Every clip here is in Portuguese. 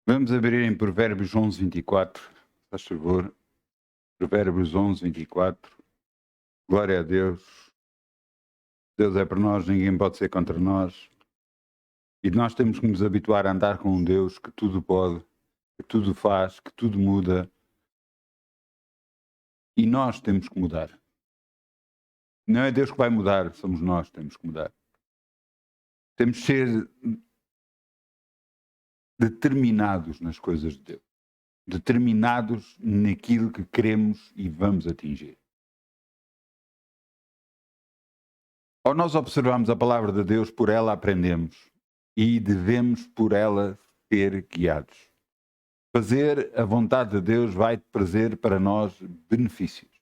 Vamos abrir em Provérbios 11, 24, faz favor. Provérbios 11, 24. Glória a Deus. Deus é por nós, ninguém pode ser contra nós. E nós temos que nos habituar a andar com um Deus que tudo pode, que tudo faz, que tudo muda. E nós temos que mudar. Não é Deus que vai mudar, somos nós que temos que mudar. Temos que ser determinados nas coisas de Deus. Determinados naquilo que queremos e vamos atingir. Ao nós observarmos a palavra de Deus, por ela aprendemos e devemos por ela ser guiados. Fazer a vontade de Deus vai trazer para nós benefícios.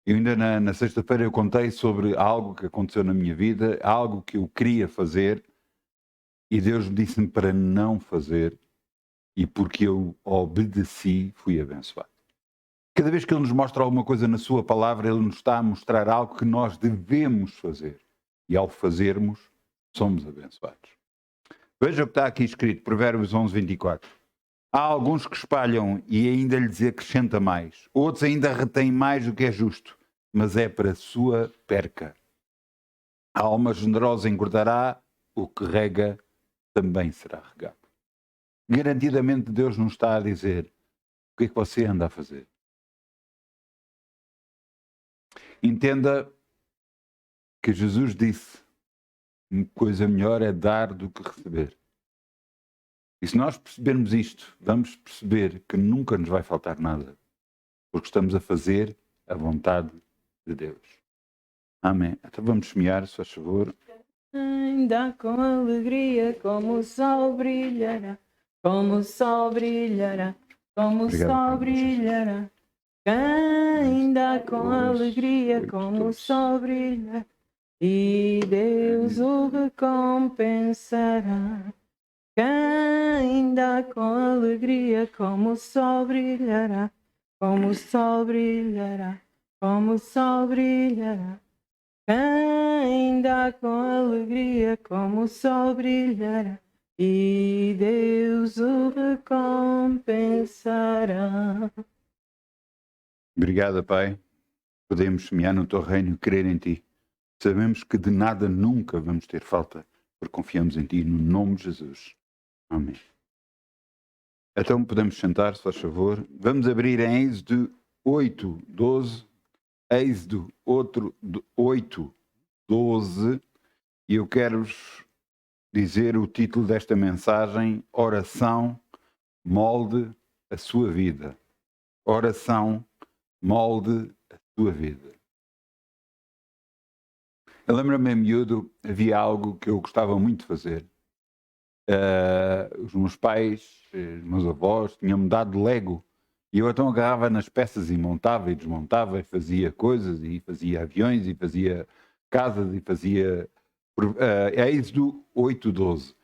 Eu ainda na sexta-feira eu contei sobre algo que aconteceu na minha vida, algo que eu queria fazer e Deus disse-me para não fazer e porque eu obedeci fui abençoado. Cada vez que Ele nos mostra alguma coisa na sua palavra, Ele nos está a mostrar algo que nós devemos fazer. E ao fazermos, somos abençoados. Veja o que está aqui escrito, Provérbios 11, 24. Há alguns que espalham e ainda lhes acrescenta mais. Outros ainda retêm mais do que é justo, mas é para a sua perca. A alma generosa engordará, o que rega também será regado. Garantidamente Deus nos está a dizer o que é que você anda a fazer. Entenda que Jesus disse: coisa melhor é dar do que receber. E se nós percebermos isto, vamos perceber que nunca nos vai faltar nada, porque estamos a fazer a vontade de Deus. Amém. Então vamos semear, se faz favor. Ainda com alegria, como o sol brilhará, como o sol brilhará, como o sol brilhará. Ainda com alegria, como o sol brilha, e Deus o recompensará. Ainda com alegria, como o sol brilhará, como o sol brilhará, como o sol brilhará. Ainda com alegria, como o sol brilhará, e Deus o recompensará. Obrigado, Pai. Podemos semear no teu reino e crer em ti. Sabemos que de nada nunca vamos ter falta, porque confiamos em ti, no nome de Jesus. Amém. Então podemos sentar, se faz favor. Vamos abrir em Êxodo 8, 12. Êxodo 8, 12. E eu quero-vos dizer o título desta mensagem: Oração molde a sua vida. Oração molde a sua vida. Eu lembro-me, miúdo, havia algo que eu gostava muito de fazer. Os meus pais, os meus avós, tinham-me dado Lego. E eu então agarrava nas peças e montava e desmontava e fazia coisas, e fazia aviões, e fazia casas, e fazia Êxodo 8:12.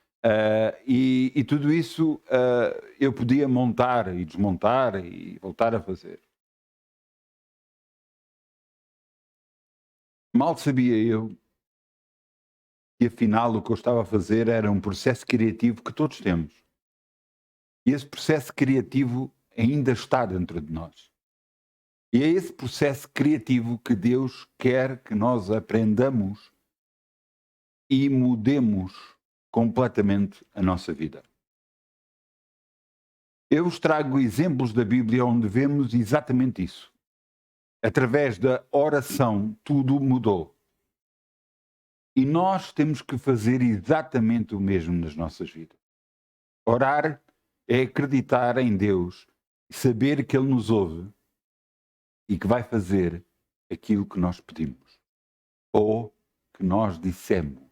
E tudo isso eu podia montar e desmontar e voltar a fazer. Mal sabia eu que afinal o que eu estava a fazer era um processo criativo que todos temos. E esse processo criativo ainda está dentro de nós. E é esse processo criativo que Deus quer que nós aprendamos e mudemos completamente a nossa vida. Eu vos trago exemplos da Bíblia onde vemos exatamente isso. Através da oração, tudo mudou. E nós temos que fazer exatamente o mesmo nas nossas vidas. Orar é acreditar em Deus e saber que Ele nos ouve e que vai fazer aquilo que nós pedimos ou que nós dissemos.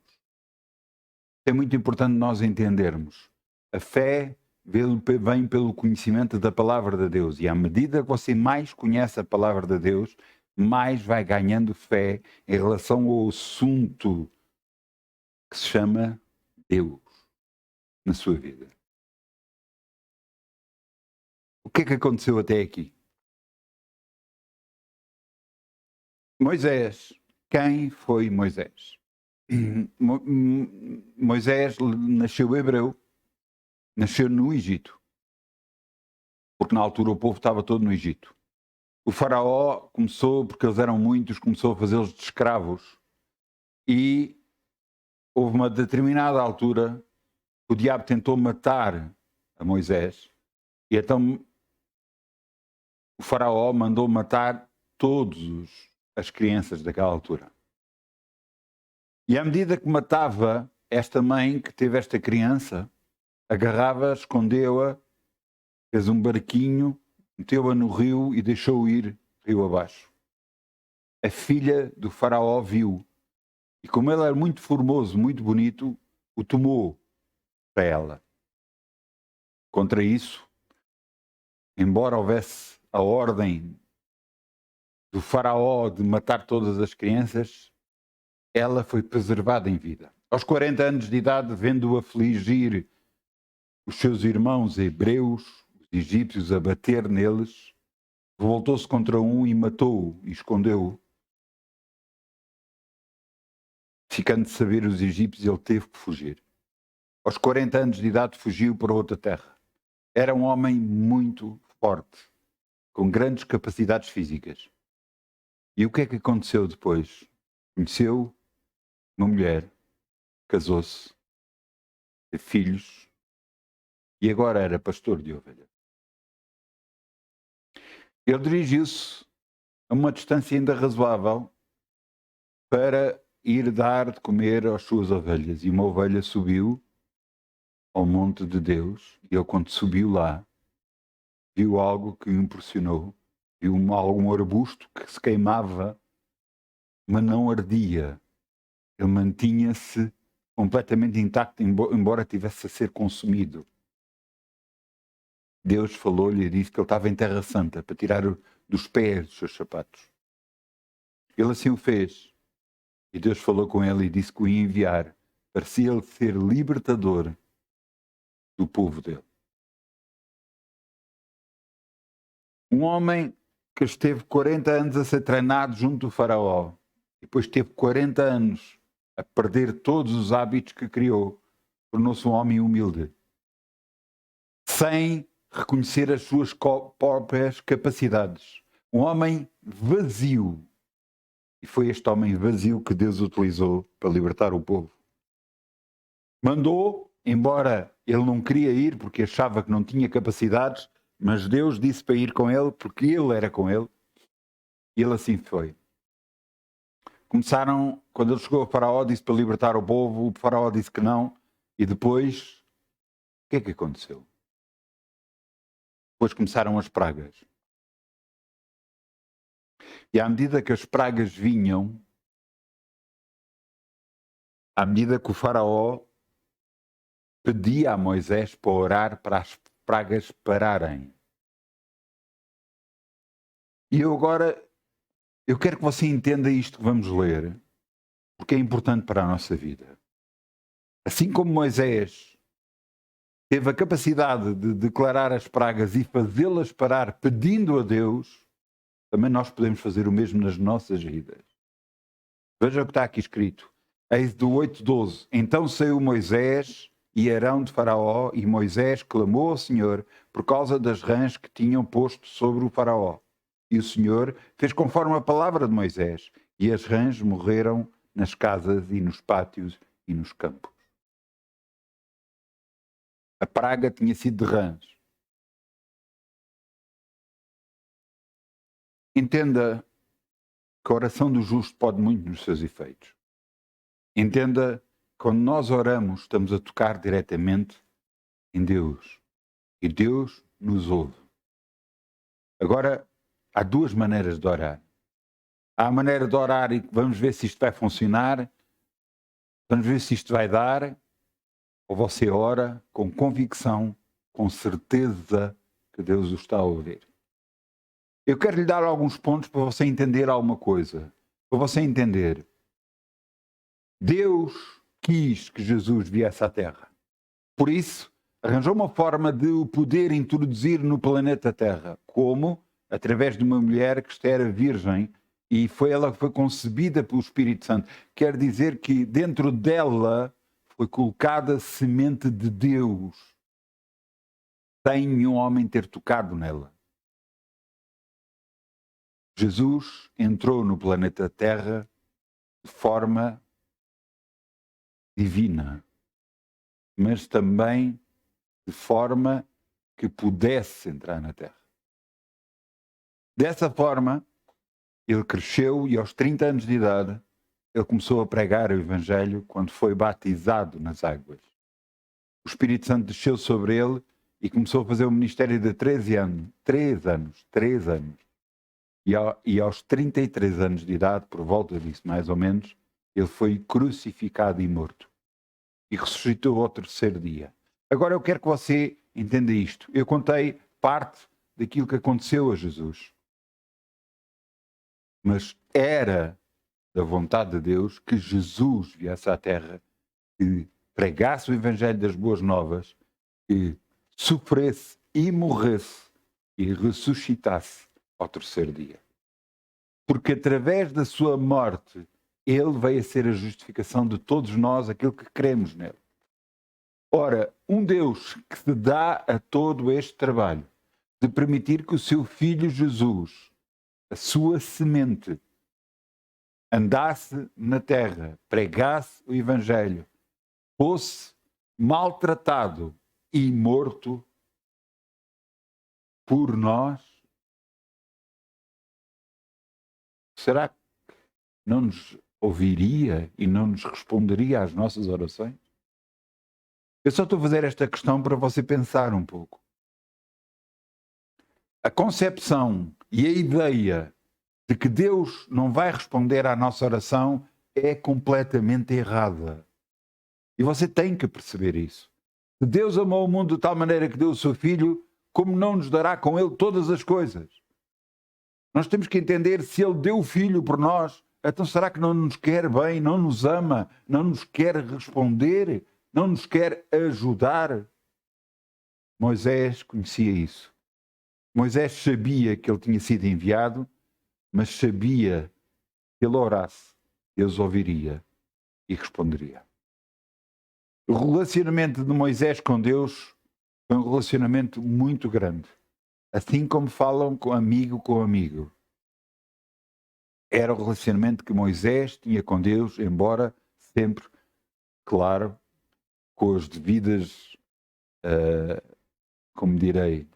É muito importante nós entendermos. A fé vem pelo conhecimento da palavra de Deus, e à medida que você mais conhece a palavra de Deus, mais vai ganhando fé em relação ao assunto que se chama Deus na sua vida. O que é que aconteceu até aqui? Moisés. Quem foi Moisés? Moisés nasceu hebreu, nasceu no Egito. porque na altura o povo estava todo no Egito. O faraó começou, porque eles eram muitos, começou a fazê-los de escravos. E houve uma determinada altura que o diabo tentou matar a Moisés. E então o faraó mandou matar todas as crianças daquela altura. E à medida que matava esta mãe que teve esta criança, agarrava, escondeu-a, fez um barquinho, meteu-a no rio e deixou ir rio abaixo. A filha do faraó viu. E como ele era muito formoso, muito bonito, o tomou para ela. Contra isso, embora houvesse a ordem do faraó de matar todas as crianças, ela foi preservada em vida. Aos 40 anos de idade, vendo-o afligir os seus irmãos hebreus, os egípcios, a bater neles, voltou-se contra um e matou-o e escondeu-o. Ficando de saber os egípcios, ele teve que fugir. Aos 40 anos de idade, fugiu para outra terra. Era um homem muito forte, com grandes capacidades físicas. E o que é que aconteceu depois? Conheceu uma mulher, casou-se, teve filhos e agora era pastor de ovelhas. Ele dirigiu-se a uma distância ainda razoável para ir dar de comer às suas ovelhas. E uma ovelha subiu ao monte de Deus e ele, quando subiu lá, viu algo que o impressionou. Viu algum arbusto que se queimava, mas não ardia. Ele mantinha-se completamente intacto, embora tivesse a ser consumido. Deus falou-lhe e disse que ele estava em Terra Santa para tirar dos pés dos seus sapatos. Ele assim o fez. E Deus falou com ele e disse que o ia enviar para ele ser libertador do povo dele. Um homem que esteve 40 anos a ser treinado junto do faraó e depois teve 40 anos a perder todos os hábitos que criou, tornou-se um homem humilde, sem reconhecer as suas próprias capacidades. Um homem vazio. E foi este homem vazio que Deus utilizou para libertar o povo. Mandou, embora ele não queria ir porque achava que não tinha capacidades, mas Deus disse para ir com ele porque ele era com ele. E ele assim foi. Começaram, quando ele chegou ao faraó, disse para libertar o povo, o faraó disse que não. E depois, o que é que aconteceu? Depois começaram as pragas. E à medida que as pragas vinham, à medida que o faraó pedia a Moisés para orar para as pragas pararem. E eu quero que você entenda isto que vamos ler, porque é importante para a nossa vida. Assim como Moisés teve a capacidade de declarar as pragas e fazê-las parar pedindo a Deus, também nós podemos fazer o mesmo nas nossas vidas. Veja o que está aqui escrito. Êxodo 8:12. Então saiu Moisés e Arão de Faraó, e Moisés clamou ao Senhor por causa das rãs que tinham posto sobre o Faraó. E o Senhor fez conforme a palavra de Moisés, e as rãs morreram nas casas e nos pátios e nos campos. A praga tinha sido de rãs. Entenda que a oração do justo pode muito nos seus efeitos. Entenda que quando nós oramos, estamos a tocar diretamente em Deus. E Deus nos ouve. Agora, há duas maneiras de orar. Há a maneira de orar e vamos ver se isto vai funcionar, vamos ver se isto vai dar, ou você ora com convicção, com certeza que Deus o está a ouvir. Eu quero lhe dar alguns pontos para você entender alguma coisa. Para você entender. Deus quis que Jesus viesse à Terra. Por isso, arranjou uma forma de o poder introduzir no planeta Terra. Como? Através de uma mulher que era virgem e ela foi concebida pelo Espírito Santo. Quer dizer que dentro dela foi colocada a semente de Deus. sem nenhum homem ter tocado nela. Jesus entrou no planeta Terra de forma divina, mas também de forma que pudesse entrar na Terra. Dessa forma, ele cresceu e aos 30 anos de idade, ele começou a pregar o Evangelho quando foi batizado nas águas. O Espírito Santo desceu sobre ele e começou a fazer um ministério de 13 anos. 3 anos. E aos 33 anos de idade, por volta disso mais ou menos, ele foi crucificado e morto. E ressuscitou ao terceiro dia. Agora eu quero que você entenda isto. Eu contei parte daquilo que aconteceu a Jesus. Mas era da vontade de Deus que Jesus viesse à Terra, que pregasse o Evangelho das Boas Novas, que sofresse e morresse e ressuscitasse ao terceiro dia. Porque através da sua morte, ele veio a ser a justificação de todos nós, aquilo que cremos nele. Ora, um Deus que se dá a todo este trabalho de permitir que o seu Filho Jesus, a sua semente, andasse na terra, pregasse o Evangelho, fosse maltratado e morto por nós, será que não nos ouviria e não nos responderia às nossas orações? Eu só estou a fazer esta questão para você pensar um pouco. A concepção e a ideia de que Deus não vai responder à nossa oração é completamente errada. E você tem que perceber isso. Se Deus amou o mundo de tal maneira que deu o seu Filho, como não nos dará com ele todas as coisas? Nós temos que entender, se ele deu o Filho por nós, então será que não nos quer bem, não nos ama, não nos quer responder, não nos quer ajudar? Moisés conhecia isso. Moisés sabia que ele tinha sido enviado, mas sabia que ele orasse, Deus ouviria e responderia. O relacionamento de Moisés com Deus foi um relacionamento muito grande. Assim como falam com amigo. Era o relacionamento que Moisés tinha com Deus, embora sempre, claro, com as devidas, como direi,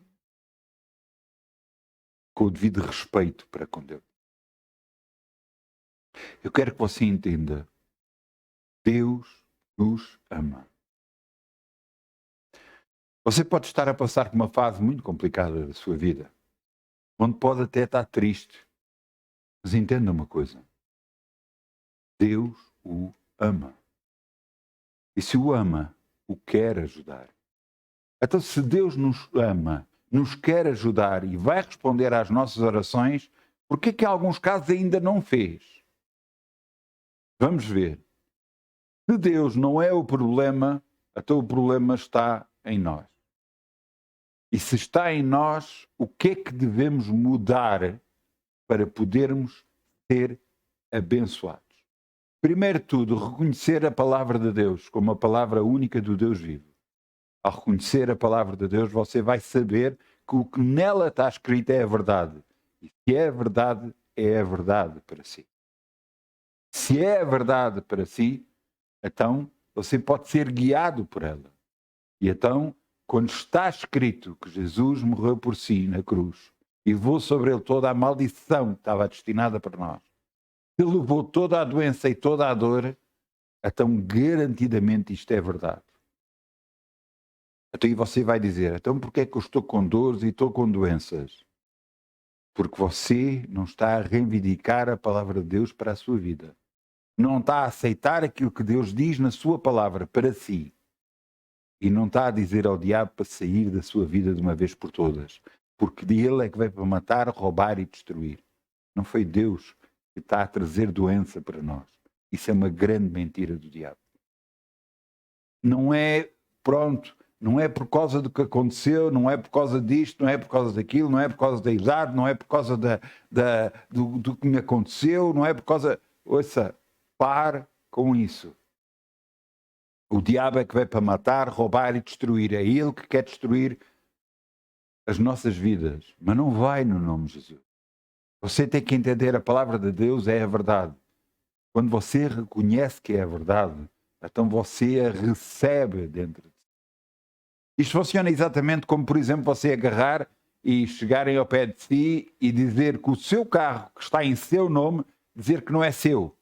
com o devido respeito para com Deus. Eu quero que você entenda. Deus nos ama. Você pode estar a passar por uma fase muito complicada da sua vida, onde pode até estar triste. Mas entenda uma coisa. Deus o ama. E se o ama, o quer ajudar. Então, se Deus nos ama, nos quer ajudar e vai responder às nossas orações, por que em alguns casos ainda não fez? Vamos ver. Se Deus não é o problema, então o problema está em nós. E se está em nós, o que é que devemos mudar para podermos ser abençoados? Primeiro de tudo, reconhecer a palavra de Deus como a palavra única do Deus vivo. Ao reconhecer a palavra de Deus, você vai saber que o que nela está escrito é a verdade. E se é a verdade para si. Se é a verdade para si, então você pode ser guiado por ela. E então, quando está escrito que Jesus morreu por si na cruz e levou sobre ele toda a maldição que estava destinada para nós, que levou toda a doença e toda a dor, então garantidamente isto é verdade. Então e você vai dizer, então porquê é que eu estou com dores e estou com doenças? Porque você não está a reivindicar a palavra de Deus para a sua vida. Não está a aceitar aquilo que Deus diz na sua palavra para si. E não está a dizer ao diabo para sair da sua vida de uma vez por todas. Porque ele é que veio para matar, roubar e destruir. Não foi Deus que está a trazer doença para nós. Isso é uma grande mentira do diabo. Não é, pronto, não é por causa do que aconteceu, não é por causa disto, não é por causa daquilo, não é por causa da idade, não é por causa do que me aconteceu, não é por causa... Ouça, pare com isso. O diabo é que veio para matar, roubar e destruir. É ele que quer destruir as nossas vidas, mas não vai no nome de Jesus. Você tem que entender, a palavra de Deus é a verdade. Quando você reconhece que é a verdade, então você a recebe dentro de si. Isto funciona exatamente como, por exemplo, você agarrar e chegarem ao pé de si e dizer que o seu carro, que está em seu nome, dizer que não é seu,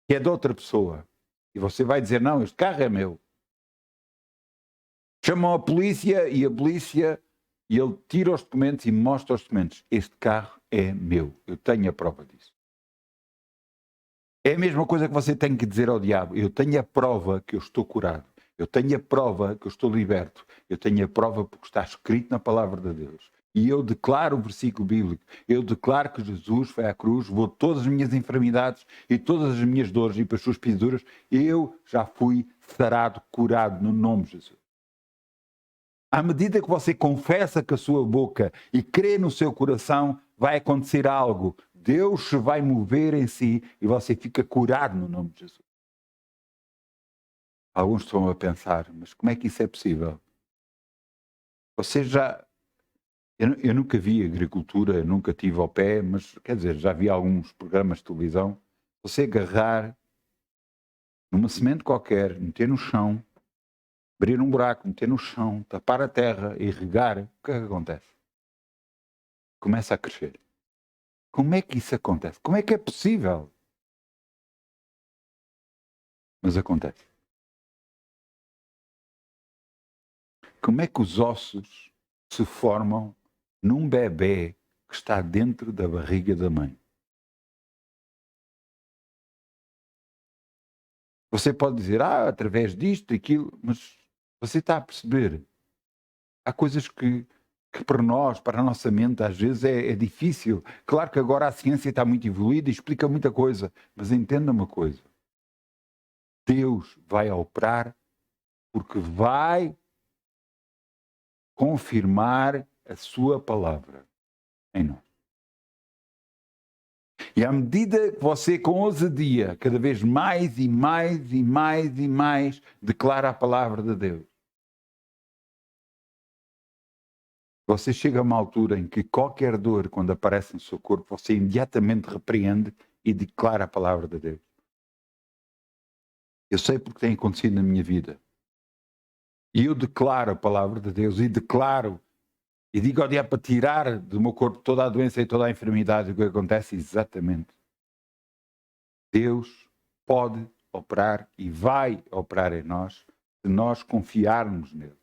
que é de outra pessoa. E você vai dizer, não, este carro é meu. Chamam a polícia e ele tira os documentos e mostra os documentos. Este carro é meu. Eu tenho a prova disso. É a mesma coisa que você tem que dizer ao diabo. Eu tenho a prova que eu estou curado. Eu tenho a prova que eu estou liberto. Eu tenho a prova porque está escrito na palavra de Deus. E eu declaro o versículo bíblico. Eu declaro que Jesus foi à cruz, levou todas as minhas enfermidades e todas as minhas dores e para as suas pisaduras. Eu já fui sarado, curado no nome de Jesus. À medida que você confessa com a sua boca e crê no seu coração, vai acontecer algo. Deus se vai mover em si e você fica curado no nome de Jesus. Alguns estão a pensar, mas como é que isso é possível? Você já... Eu nunca vi agricultura, nunca tive ao pé, mas quer dizer, já vi alguns programas de televisão. Você agarrar numa semente qualquer, meter no chão, abrir um buraco, meter no chão, tapar a terra e regar, o que é que acontece? Começa a crescer. Como é que isso acontece? Como é que é possível? Mas acontece. Como é que os ossos se formam num bebê que está dentro da barriga da mãe? Você pode dizer, através disto, aquilo, mas você está a perceber. Há coisas que para nós, para a nossa mente, às vezes é difícil. Claro que agora a ciência está muito evoluída e explica muita coisa, mas entenda uma coisa. Deus vai operar porque vai confirmar a sua palavra em nós. E à medida que você, com ousadia, cada vez mais e mais e mais e mais, declara a palavra de Deus, você chega a uma altura em que qualquer dor, quando aparece no seu corpo, você imediatamente repreende e declara a palavra de Deus. Eu sei porque tem acontecido na minha vida. E eu declaro a palavra de Deus e declaro e digo ao diabo para tirar do meu corpo toda a doença e toda a enfermidade. O que acontece exatamente. Deus pode operar e vai operar em nós se nós confiarmos nele.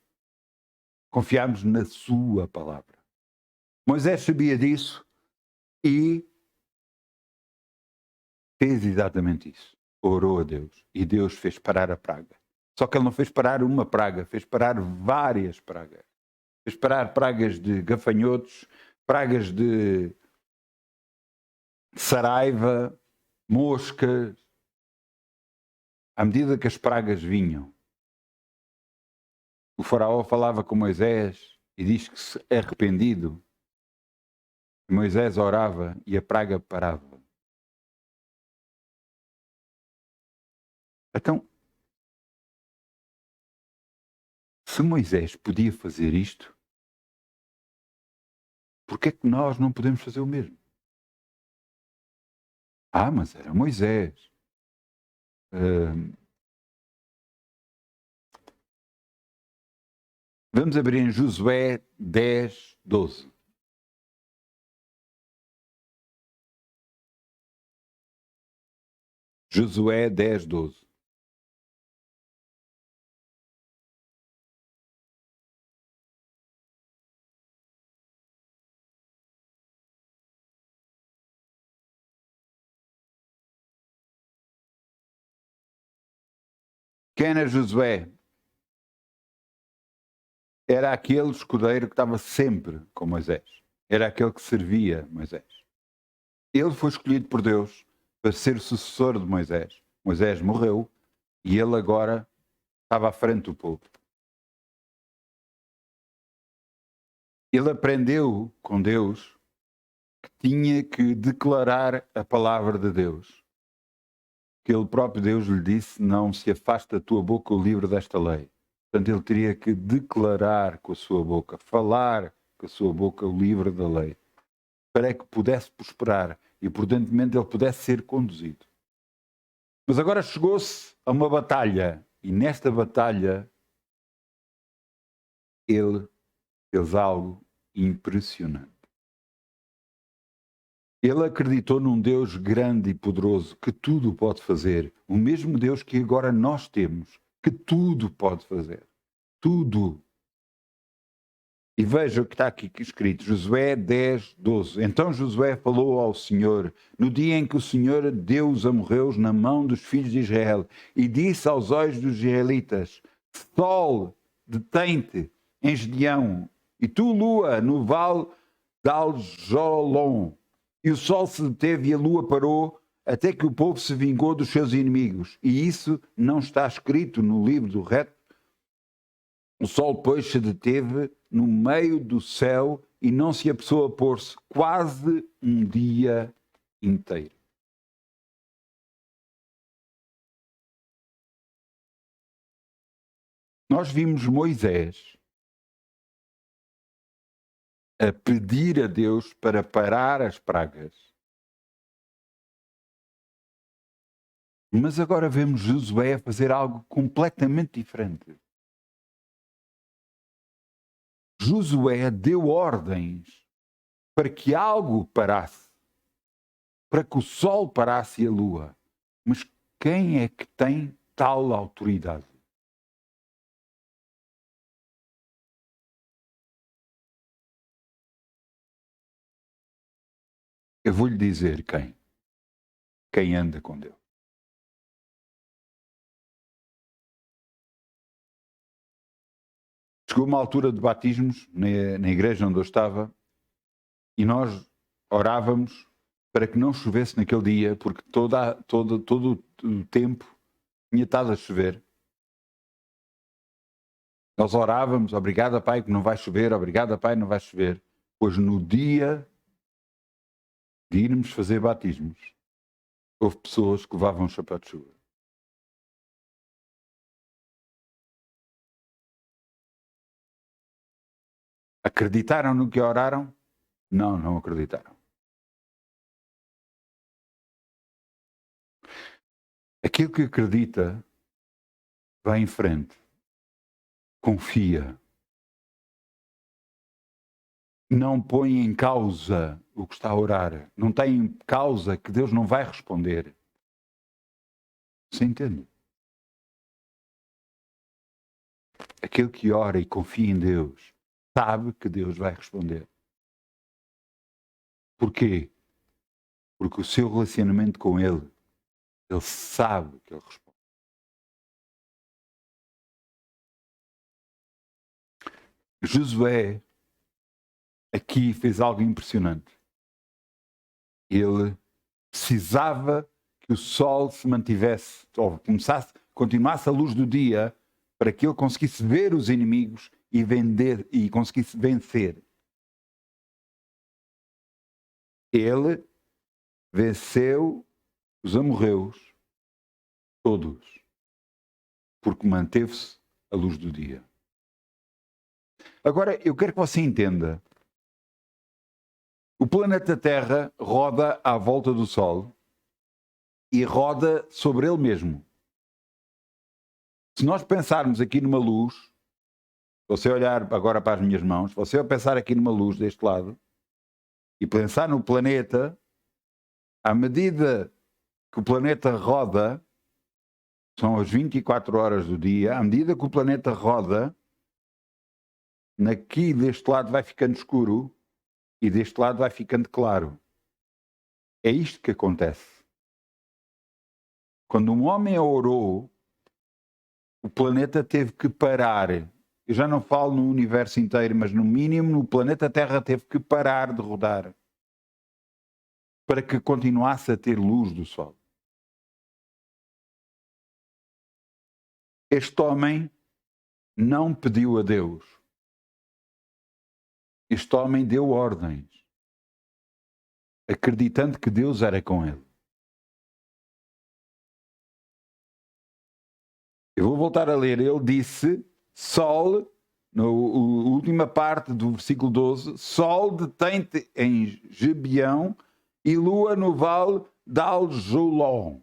Confiarmos na sua palavra. Moisés sabia disso e fez exatamente isso. Orou a Deus e Deus fez parar a praga. Só que ele não fez parar uma praga, fez parar várias pragas. Fez parar pragas de gafanhotos, pragas de saraiva, moscas. À medida que as pragas vinham, o faraó falava com Moisés e diz que, se arrependido, Moisés orava e a praga parava. Então, se Moisés podia fazer isto, por que é que nós não podemos fazer o mesmo? Mas era Moisés. Vamos abrir em Josué 10, 12. Josué 10, 12. Quem era Josué? Era aquele escudeiro que estava sempre com Moisés. Era aquele que servia Moisés. Ele foi escolhido por Deus para ser o sucessor de Moisés. Moisés morreu e ele agora estava à frente do povo. Ele aprendeu com Deus que tinha que declarar a palavra de Deus. Que ele próprio Deus lhe disse, não se afaste da tua boca o livro desta lei. Portanto, ele teria que declarar com a sua boca, falar com a sua boca o livro da lei, para que pudesse prosperar e, prudentemente, ele pudesse ser conduzido. Mas agora chegou-se a uma batalha, e nesta batalha ele fez algo impressionante. Ele acreditou num Deus grande e poderoso que tudo pode fazer, o mesmo Deus que agora nós temos, que tudo pode fazer. Tudo. E veja o que está aqui escrito, Josué 10, 12. Então Josué falou ao Senhor, no dia em que o Senhor deu os amorreus na mão dos filhos de Israel, e disse aos olhos dos israelitas, Sol, detém-te em Gideão, e tu, lua, no vale de Aljolon. E o sol se deteve e a lua parou, até que o povo se vingou dos seus inimigos. E isso não está escrito no livro do reto. O sol, pois, se deteve no meio do céu e não se apressou a pôr-se quase um dia inteiro. Nós vimos Moisés a pedir a Deus para parar as pragas. Mas agora vemos Josué a fazer algo completamente diferente. Josué deu ordens para que algo parasse, para que o sol parasse e a lua. Mas quem é que tem tal autoridade? Eu vou-lhe dizer quem. Quem anda com Deus. Chegou uma altura de batismos na igreja onde eu estava e nós orávamos para que não chovesse naquele dia, porque todo o tempo tinha estado a chover. Nós orávamos, obrigado Pai que não vai chover, obrigado Pai não vai chover. Pois no dia de irmos fazer batismos, houve pessoas que levavam um chapéu de chuva. Acreditaram no que oraram? Não, não acreditaram. Aquilo que acredita vai em frente, confia, não põe em causa o que está a orar, não tem em causa que Deus não vai responder. Você entende? Aquele que ora e confia em Deus sabe que Deus vai responder. Porquê? Porque o seu relacionamento com Ele sabe que Ele responde. Josué aqui fez algo impressionante. Ele precisava que o sol se mantivesse, ou continuasse a luz do dia, para que ele conseguisse ver os inimigos e conseguisse vencer. Ele venceu os amorreus todos, porque manteve-se a luz do dia. Agora, eu quero que você entenda. O planeta Terra roda à volta do Sol e roda sobre ele mesmo. Se nós pensarmos aqui numa luz, se você olhar agora para as minhas mãos, se você pensar aqui numa luz deste lado e pensar no planeta, à medida que o planeta roda, são as 24 horas do dia, à medida que o planeta roda, aqui deste lado vai ficando escuro e deste lado vai ficando claro. É isto que acontece. Quando um homem orou, o planeta teve que parar. Eu já não falo no universo inteiro, mas no mínimo no planeta Terra teve que parar de rodar para que continuasse a ter luz do Sol. Este homem não pediu a Deus. Este homem deu ordens, acreditando que Deus era com ele. Eu vou voltar a ler. Ele disse, Sol, na última parte do versículo 12, sol detém-te em Gibeão e lua no vale de Al-Jolon.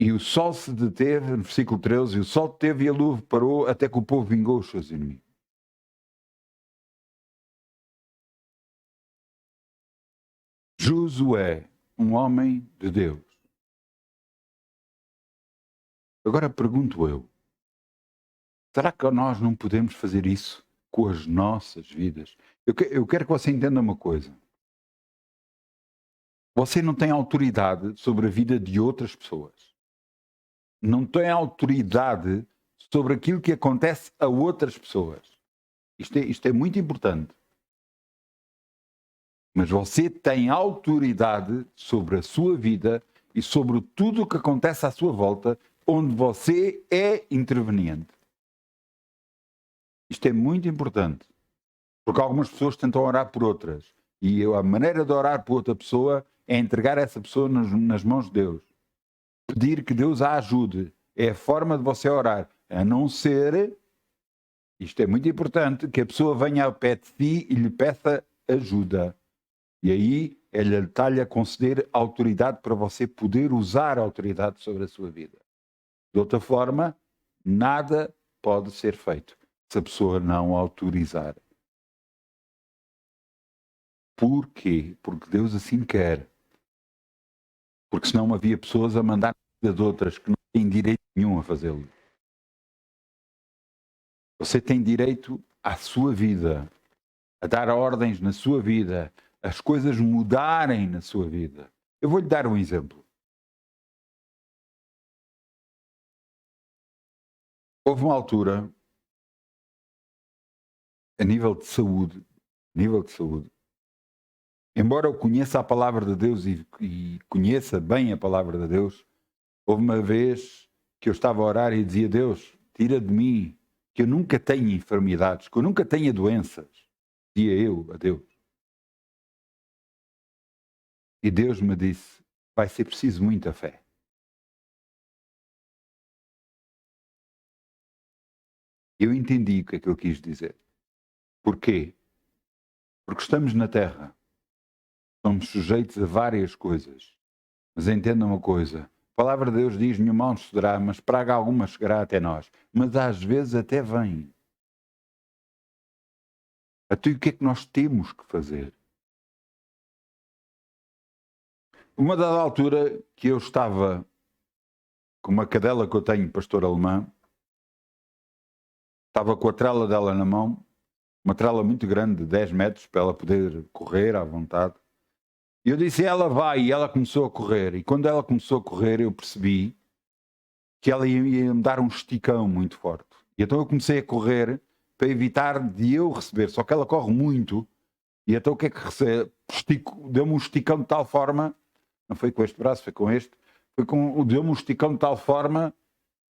E o sol se deteve, no versículo 13, e o sol deteve e a lua parou até que o povo vingou os seus inimigos. Josué, um homem de Deus. Agora pergunto eu, será que nós não podemos fazer isso com as nossas vidas? Eu quero que você entenda uma coisa. Você não tem autoridade sobre a vida de outras pessoas. Não tem autoridade sobre aquilo que acontece a outras pessoas. Isto é muito importante. Mas você tem autoridade sobre a sua vida e sobre tudo o que acontece à sua volta, onde você é interveniente. Isto é muito importante. Porque algumas pessoas tentam orar por outras. E a maneira de orar por outra pessoa é entregar essa pessoa nas mãos de Deus. Pedir que Deus a ajude. É a forma de você orar. A não ser, isto é muito importante, que a pessoa venha ao pé de si e lhe peça ajuda. E aí ele está-lhe a conceder autoridade para você poder usar a autoridade sobre a sua vida. De outra forma, nada pode ser feito se a pessoa não autorizar. Porquê? Porque Deus assim quer. Porque senão havia pessoas a mandar na vida de outras que não têm direito nenhum a fazê-lo. Você tem direito à sua vida, a dar ordens na sua vida, as coisas mudarem na sua vida. Eu vou-lhe dar um exemplo. Houve uma altura, a nível de saúde, embora eu conheça a palavra de Deus e conheça bem a palavra de Deus, houve uma vez que eu estava a orar e dizia: Deus, tira de mim, que eu nunca tenha enfermidades, que eu nunca tenha doenças. Dizia eu a Deus. E Deus me disse: vai ser preciso muita fé. Eu entendi o que é que ele quis dizer. Porquê? Porque estamos na Terra. Somos sujeitos a várias coisas. Mas entenda uma coisa. A palavra de Deus diz: nenhum mal nos sucederá, mas praga alguma chegará até nós. Mas às vezes até vem. Até o que é que nós temos que fazer? Uma dada altura que eu estava com uma cadela que eu tenho, pastor alemã, estava com a trela dela na mão, uma trela muito grande, de 10 metros, para ela poder correr à vontade. E eu disse: ela vai, e ela começou a correr. E quando ela começou a correr, eu percebi que ela ia me dar um esticão muito forte. E então eu comecei a correr para evitar de eu receber. Só que ela corre muito. E então o que é que recebe? Deu-me um esticão de tal forma, não foi com este braço, foi com este, deu-me um esticão de tal forma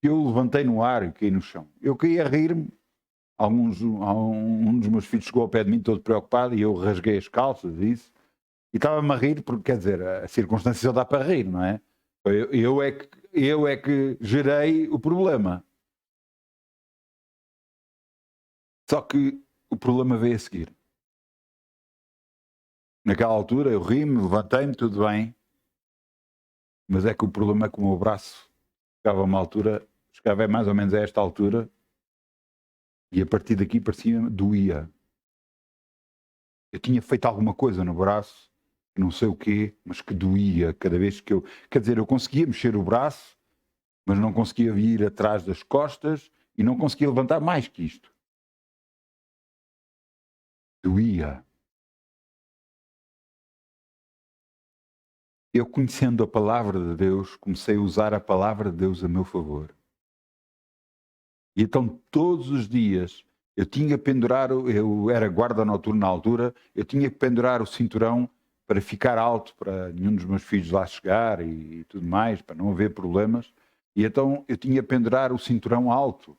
que eu levantei no ar e caí no chão. Eu caí a rir-me. Um dos meus filhos chegou ao pé de mim todo preocupado e eu rasguei as calças e isso. E estava-me a rir porque, quer dizer, a circunstância só dá para rir, não é? Eu é que gerei o problema. Só que o problema veio a seguir. Naquela altura eu ri-me, levantei-me, tudo bem. Mas é que o problema é que o meu braço chegava a uma altura, chegava mais ou menos a esta altura, e a partir daqui parecia doía. Eu tinha feito alguma coisa no braço, não sei o quê, mas que doía cada vez que eu... Quer dizer, eu conseguia mexer o braço, mas não conseguia vir atrás das costas e não conseguia levantar mais que isto. Doía. Eu, conhecendo a palavra de Deus, comecei a usar a palavra de Deus a meu favor. E então, todos os dias, eu tinha que pendurar, eu era guarda noturno na altura, eu tinha que pendurar o cinturão para ficar alto, para nenhum dos meus filhos lá chegar e tudo mais, para não haver problemas. E então, eu tinha que pendurar o cinturão alto.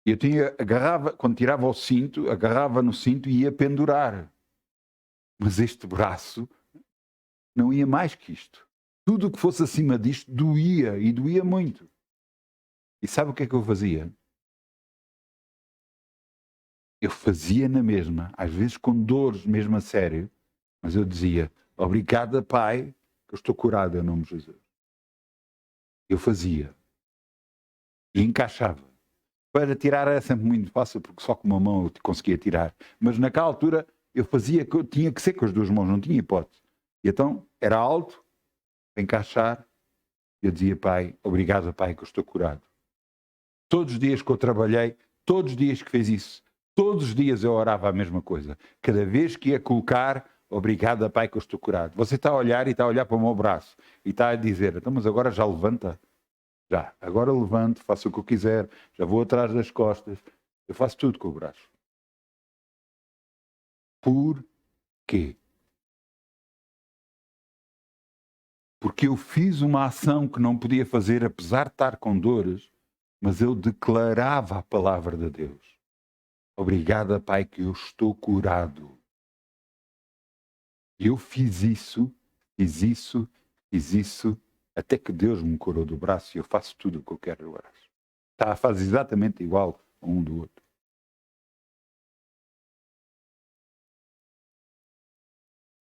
Eu agarrava, quando tirava o cinto, agarrava no cinto e ia pendurar. Mas este braço não ia mais que isto. Tudo o que fosse acima disto doía, e doía muito. E sabe o que é que eu fazia? Eu fazia na mesma, às vezes com dores mesmo a sério, mas eu dizia, obrigada, Pai, que eu estou curado em nome de Jesus. Eu fazia. E encaixava. Para tirar era sempre muito fácil, porque só com uma mão eu conseguia tirar. Mas naquela altura eu fazia, tinha que ser com as duas mãos, não tinha hipótese. E então era alto, para encaixar, eu dizia, Pai, obrigado, Pai, que eu estou curado. Todos os dias que eu trabalhei, todos os dias que fez isso, todos os dias eu orava a mesma coisa. Cada vez que ia colocar, obrigado, Pai, que eu estou curado. Você está a olhar e está a olhar para o meu braço e está a dizer, então, mas agora já levanta. Já, agora levanto, faço o que eu quiser, já vou atrás das costas, eu faço tudo com o braço. Por quê? Porque eu fiz uma ação que não podia fazer, apesar de estar com dores, mas eu declarava a palavra de Deus. Obrigada, Pai, que eu estou curado. E eu fiz isso, até que Deus me curou do braço e eu faço tudo o que eu quero do braço. Está a fazer exatamente igual um do outro.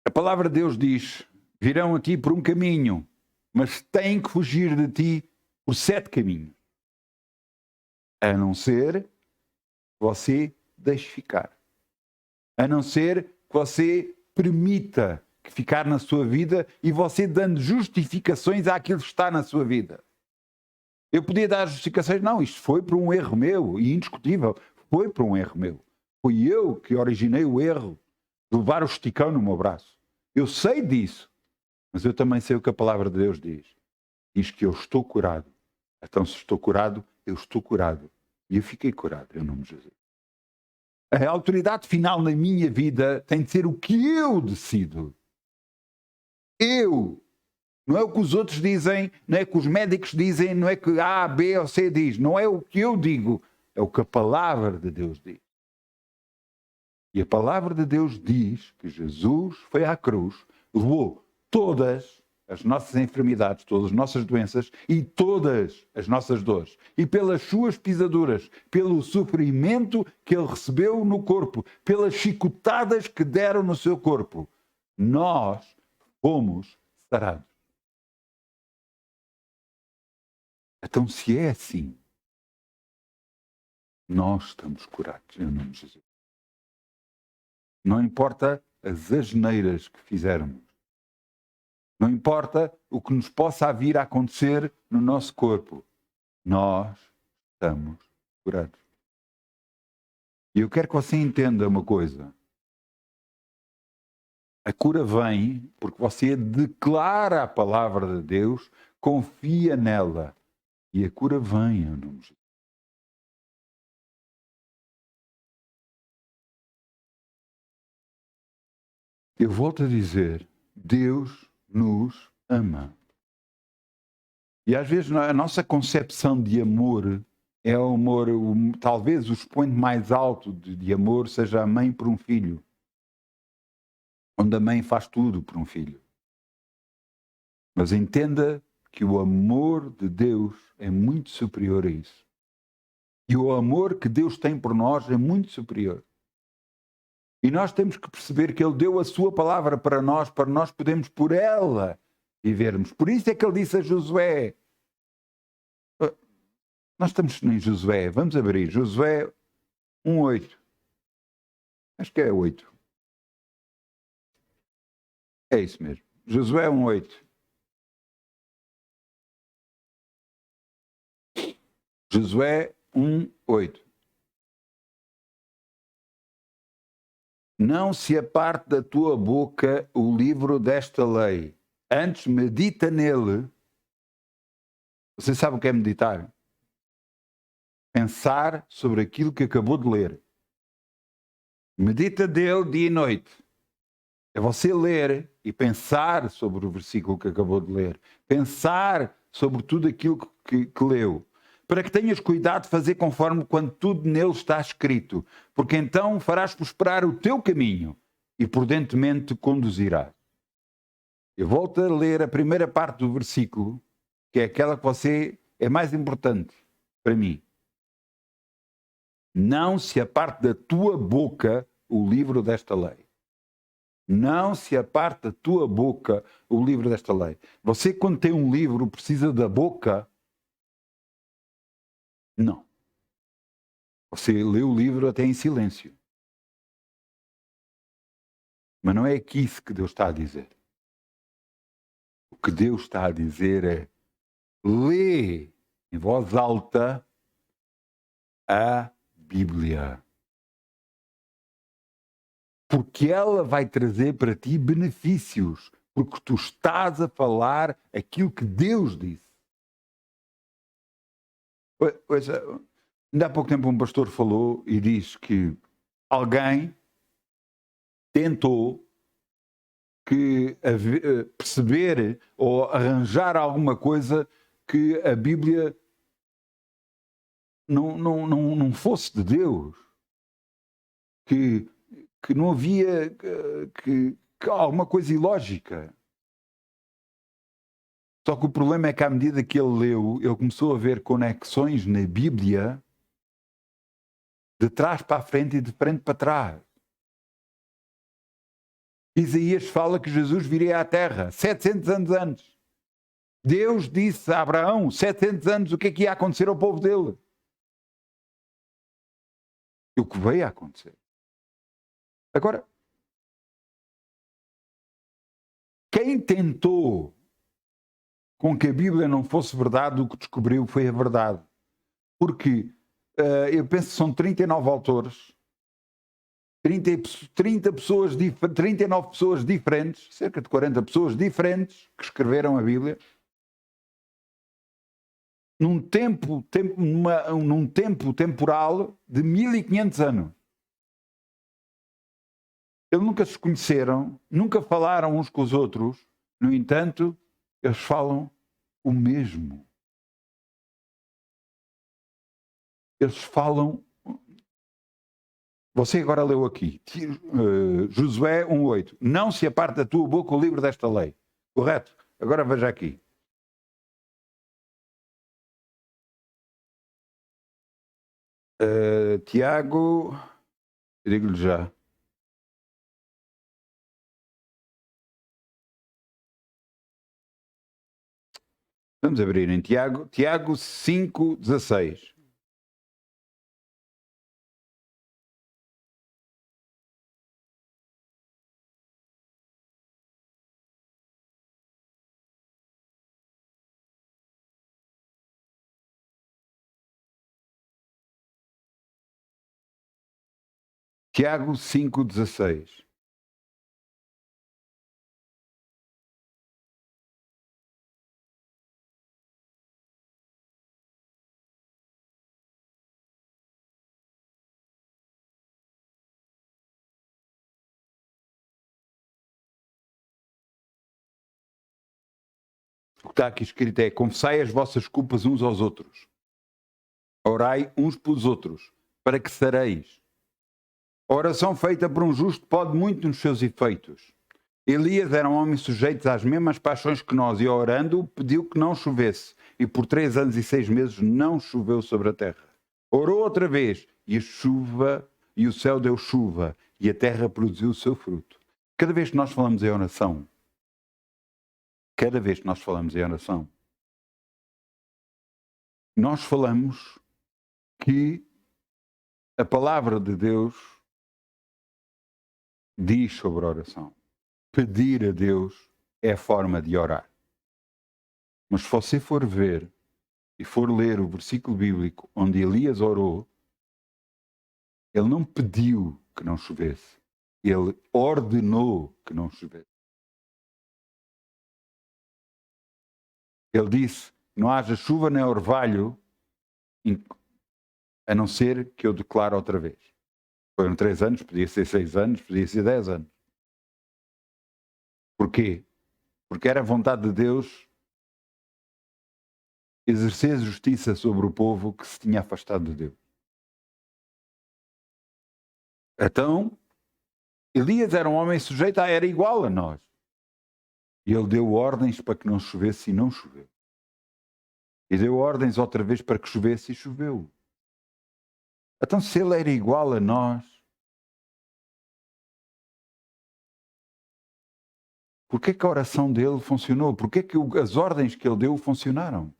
A palavra de Deus diz, virão a ti por um caminho, mas têm que fugir de ti por 7 caminhos. A não ser que você deixe ficar. A não ser que você permita que ficar na sua vida e você dando justificações àquilo que está na sua vida. Eu podia dar justificações, não, isto foi por um erro meu, e indiscutível, foi por um erro meu. Fui eu que originei o erro de levar o esticão no meu braço. Eu sei disso, mas eu também sei o que a palavra de Deus diz. Diz que eu estou curado. Então, se estou curado, eu estou curado. E eu fiquei curado, em nome de Jesus. A autoridade final na minha vida tem de ser o que eu decido. Eu. Não é o que os outros dizem, não é o que os médicos dizem, não é que A, B ou C diz. Não é o que eu digo, é o que a palavra de Deus diz. E a palavra de Deus diz que Jesus foi à cruz, levou todas as nossas enfermidades, todas as nossas doenças e todas as nossas dores. E pelas suas pisaduras, pelo sofrimento que ele recebeu no corpo, pelas chicotadas que deram no seu corpo, nós fomos sarados. Então, se é assim, nós estamos curados, em nome de Jesus. Não importa as asneiras que fizermos. Não importa o que nos possa vir a acontecer no nosso corpo. Nós estamos curados. E eu quero que você entenda uma coisa. A cura vem porque você declara a palavra de Deus, confia nela. E a cura vem, em nome de Jesus. Eu volto a dizer, Deus nos ama. E às vezes a nossa concepção de amor é o amor, talvez o expoente mais alto de amor seja a mãe por um filho. Onde a mãe faz tudo por um filho. Mas entenda que o amor de Deus é muito superior a isso. E o amor que Deus tem por nós é muito superior. E nós temos que perceber que Ele deu a sua palavra para nós podermos por ela vivermos. Por isso é que Ele disse a Josué. Nós estamos em Josué, vamos abrir. Josué 1:8. Acho que é 8. É isso mesmo. Josué 1:8. Josué 1:8. Não se aparte da tua boca o livro desta lei. Antes medita nele. Você sabe o que é meditar? Pensar sobre aquilo que acabou de ler. Medita dele dia e noite. É você ler e pensar sobre o versículo que acabou de ler. Pensar sobre tudo aquilo que leu. Para que tenhas cuidado de fazer conforme quando tudo nele está escrito. Porque então farás prosperar o teu caminho e prudentemente te conduzirás. Eu volto a ler a primeira parte do versículo, que é aquela que você é mais importante para mim. Não se aparte da tua boca o livro desta lei. Não se aparte da tua boca o livro desta lei. Você, quando tem um livro, precisa da boca? Não. Você lê o livro até em silêncio. Mas não é aqui isso que Deus está a dizer. O que Deus está a dizer é: lê em voz alta a Bíblia. Porque ela vai trazer para ti benefícios. Porque tu estás a falar aquilo que Deus disse. Ainda há pouco tempo um pastor falou e diz que alguém tentou perceber ou arranjar alguma coisa que a Bíblia não fosse de Deus. Que não havia que alguma coisa ilógica. Só que o problema é que à medida que ele leu, ele começou a ver conexões na Bíblia de trás para a frente e de frente para trás. Isaías fala que Jesus viria à Terra 700 anos antes. Deus disse a Abraão 700 anos o que é que ia acontecer ao povo dele. E o que veio a acontecer. Agora, quem tentou com que a Bíblia não fosse verdade, o que descobriu foi a verdade. Porque eu penso que são 39 autores, 39 pessoas diferentes, cerca de 40 pessoas diferentes que escreveram a Bíblia num tempo temporal de 1500 anos. Eles nunca se conheceram, nunca falaram uns com os outros, no entanto, eles falam o mesmo. Eles falam... Você agora leu aqui, Josué 1:8. Não se aparte da tua boca o livro desta lei. Correto? Agora veja aqui. Tiago, digo-lhe já. Vamos abrir em Tiago 5:16. Tiago 5:16. O que está aqui escrito é: confessai as vossas culpas uns aos outros. Orai uns pelos outros, para que sareis. A oração feita por um justo pode muito nos seus efeitos. Elias era um homem sujeito às mesmas paixões que nós, e orando pediu que não chovesse, e por 3 anos e 6 meses não choveu sobre a terra. Orou outra vez, e o céu deu chuva, e a terra produziu o seu fruto. Cada vez que nós falamos em oração, nós falamos que a palavra de Deus diz sobre a oração. Pedir a Deus é a forma de orar. Mas se você for ver e for ler o versículo bíblico onde Elias orou, ele não pediu que não chovesse. Ele ordenou que não chovesse. Ele disse: não haja chuva nem orvalho, a não ser que eu declare outra vez. Foram 3 anos, podia ser 6 anos, podia ser 10 anos. Porquê? Porque era a vontade de Deus exercer justiça sobre o povo que se tinha afastado de Deus. Então, Elias era um homem sujeito era igual a nós. E ele deu ordens para que não chovesse e não choveu. E deu ordens outra vez para que chovesse e choveu. Então, se ele era igual a nós, por que a oração dele funcionou? Por que as ordens que ele deu funcionaram?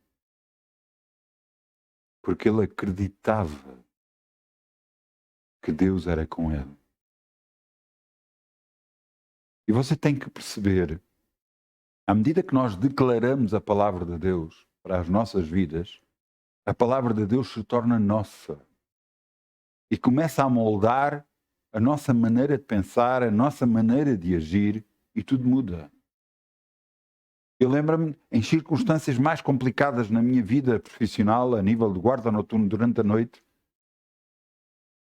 Porque ele acreditava que Deus era com ele. E você tem que perceber, à medida que nós declaramos a palavra de Deus para as nossas vidas, a palavra de Deus se torna nossa. E começa a moldar a nossa maneira de pensar, a nossa maneira de agir, e tudo muda. Eu lembro-me, em circunstâncias mais complicadas na minha vida profissional, a nível de guarda noturno durante a noite,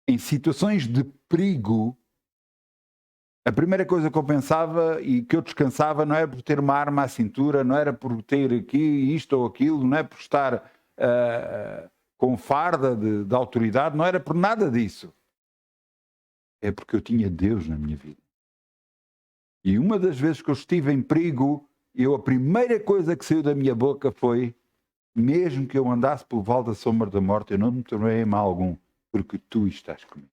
em situações de perigo, a primeira coisa que eu pensava e que eu descansava não era por ter uma arma à cintura, não era por ter aqui isto ou aquilo, não é por estar com farda de autoridade, não era por nada disso. É porque eu tinha Deus na minha vida. E uma das vezes que eu estive em perigo, a primeira coisa que saiu da minha boca foi: mesmo que eu andasse pelo vale da sombra da morte, eu não me tornei em mal algum, porque tu estás comigo.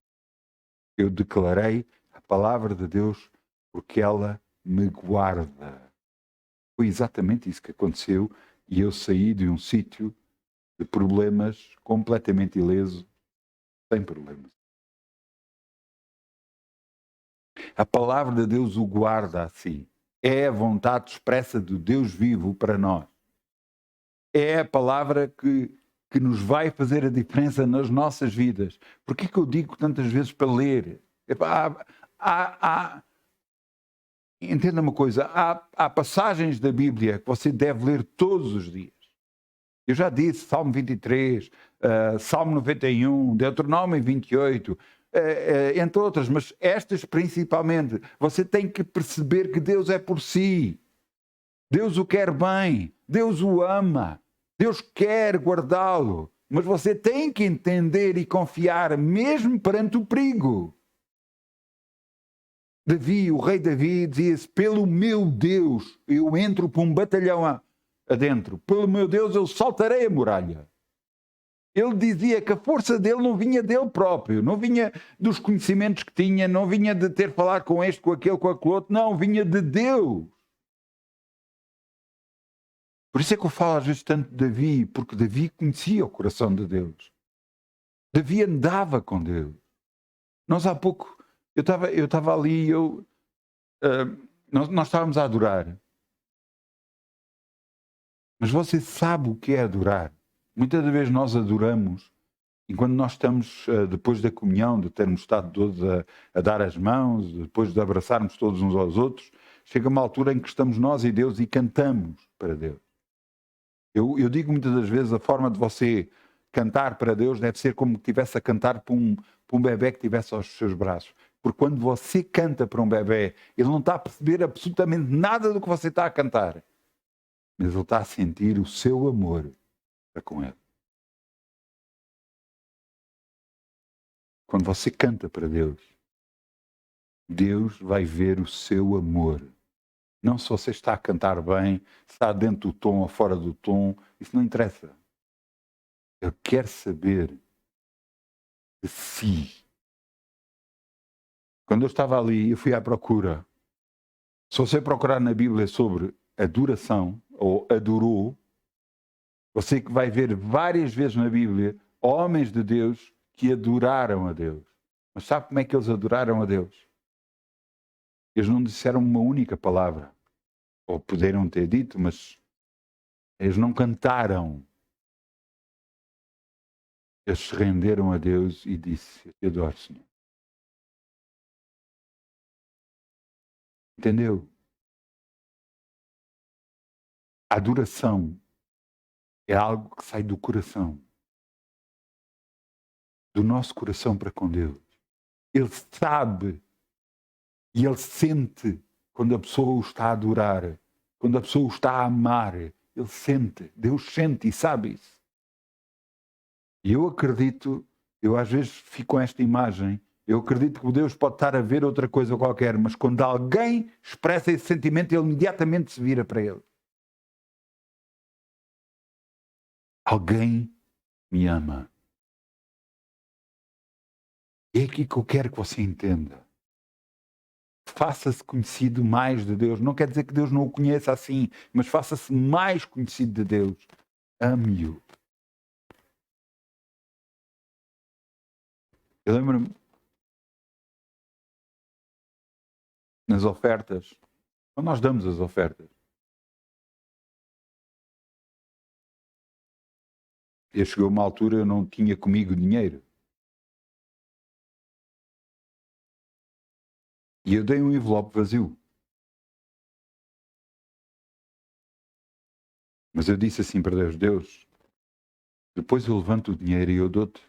Eu declarei a palavra de Deus porque ela me guarda. Foi exatamente isso que aconteceu e eu saí de um sítio de problemas completamente ileso, sem problemas. A palavra de Deus o guarda assim. É a vontade expressa do Deus vivo para nós. É a palavra que nos vai fazer a diferença nas nossas vidas. Por que eu digo tantas vezes para ler? Entenda uma coisa, há passagens da Bíblia que você deve ler todos os dias. Eu já disse Salmo 23, Salmo 91, Deuteronômio 28, entre outras, mas estas principalmente. Você tem que perceber que Deus é por si. Deus o quer bem, Deus o ama, Deus quer guardá-lo, mas você tem que entender e confiar mesmo perante o perigo. Davi, o rei Davi, dizia-se: pelo meu Deus eu entro para um batalhão adentro, pelo meu Deus eu saltarei a muralha. Ele dizia que a força dele não vinha dele próprio, não vinha dos conhecimentos que tinha, não vinha de ter falado com este, com aquele outro, não, vinha de Deus. Por isso é que eu falo às vezes tanto de Davi, porque Davi conhecia o coração de Deus. Davi andava com Deus. Nós há pouco, eu estava ali, nós estávamos a adorar. Mas você sabe o que é adorar. Muitas das vezes nós adoramos, e quando nós estamos, depois da comunhão, de termos estado todos a dar as mãos, depois de abraçarmos todos uns aos outros, chega uma altura em que estamos nós e Deus e cantamos para Deus. Eu digo muitas das vezes, a forma de você cantar para Deus deve ser como que estivesse a cantar para um bebê que estivesse aos seus braços. Porque quando você canta para um bebê, ele não está a perceber absolutamente nada do que você está a cantar. Mas ele está a sentir o seu amor para com ele. Quando você canta para Deus, Deus vai ver o seu amor. Não se você está a cantar bem, se está dentro do tom ou fora do tom, isso não interessa. Ele quer saber de si. Quando eu estava ali, eu fui à procura. Se você procurar na Bíblia sobre adoração, ou adorou, você vai ver várias vezes na Bíblia homens de Deus que adoraram a Deus. Mas sabe como é que eles adoraram a Deus? Eles não disseram uma única palavra. Ou puderam ter dito, mas eles não cantaram. Eles se renderam a Deus e disse: eu te adoro, Senhor. Entendeu? A adoração é algo que sai do coração. Do nosso coração para com Deus. Ele sabe e ele sente quando a pessoa o está a adorar, quando a pessoa o está a amar. Ele sente, Deus sente e sabe isso. E eu acredito, eu às vezes fico com esta imagem, Eu acredito que Deus pode estar a ver outra coisa qualquer, mas quando alguém expressa esse sentimento, ele imediatamente se vira para ele. Alguém me ama. E é aqui que eu quero que você entenda. Faça-se conhecido mais de Deus. Não quer dizer que Deus não o conheça assim, mas faça-se mais conhecido de Deus. Ame-o. Eu lembro-me nas ofertas, quando nós damos as ofertas, e chegou uma altura eu não tinha comigo dinheiro. E eu dei um envelope vazio. Mas eu disse assim para Deus, Deus, depois eu levanto o dinheiro e eu dou-te.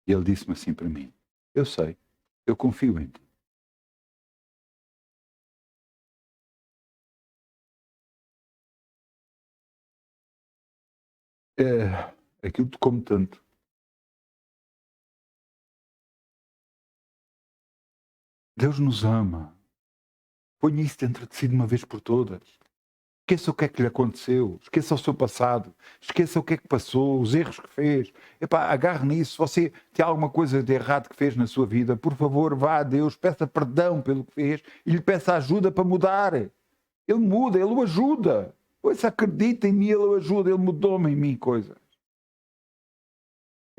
E ele disse-me assim para mim, eu sei, eu confio em ti. Aquilo tocou-me tanto. Deus nos ama. Ponha isso dentro de si de uma vez por todas. Esqueça o que é que lhe aconteceu. Esqueça o seu passado. Esqueça o que é que passou, os erros que fez. Epá, agarre nisso. Se você tem alguma coisa de errado que fez na sua vida, por favor, vá a Deus, peça perdão pelo que fez e lhe peça ajuda para mudar. Ele muda, Ele o ajuda. Pois acredita em mim, Ele o ajuda. Ele mudou-me em mim coisas.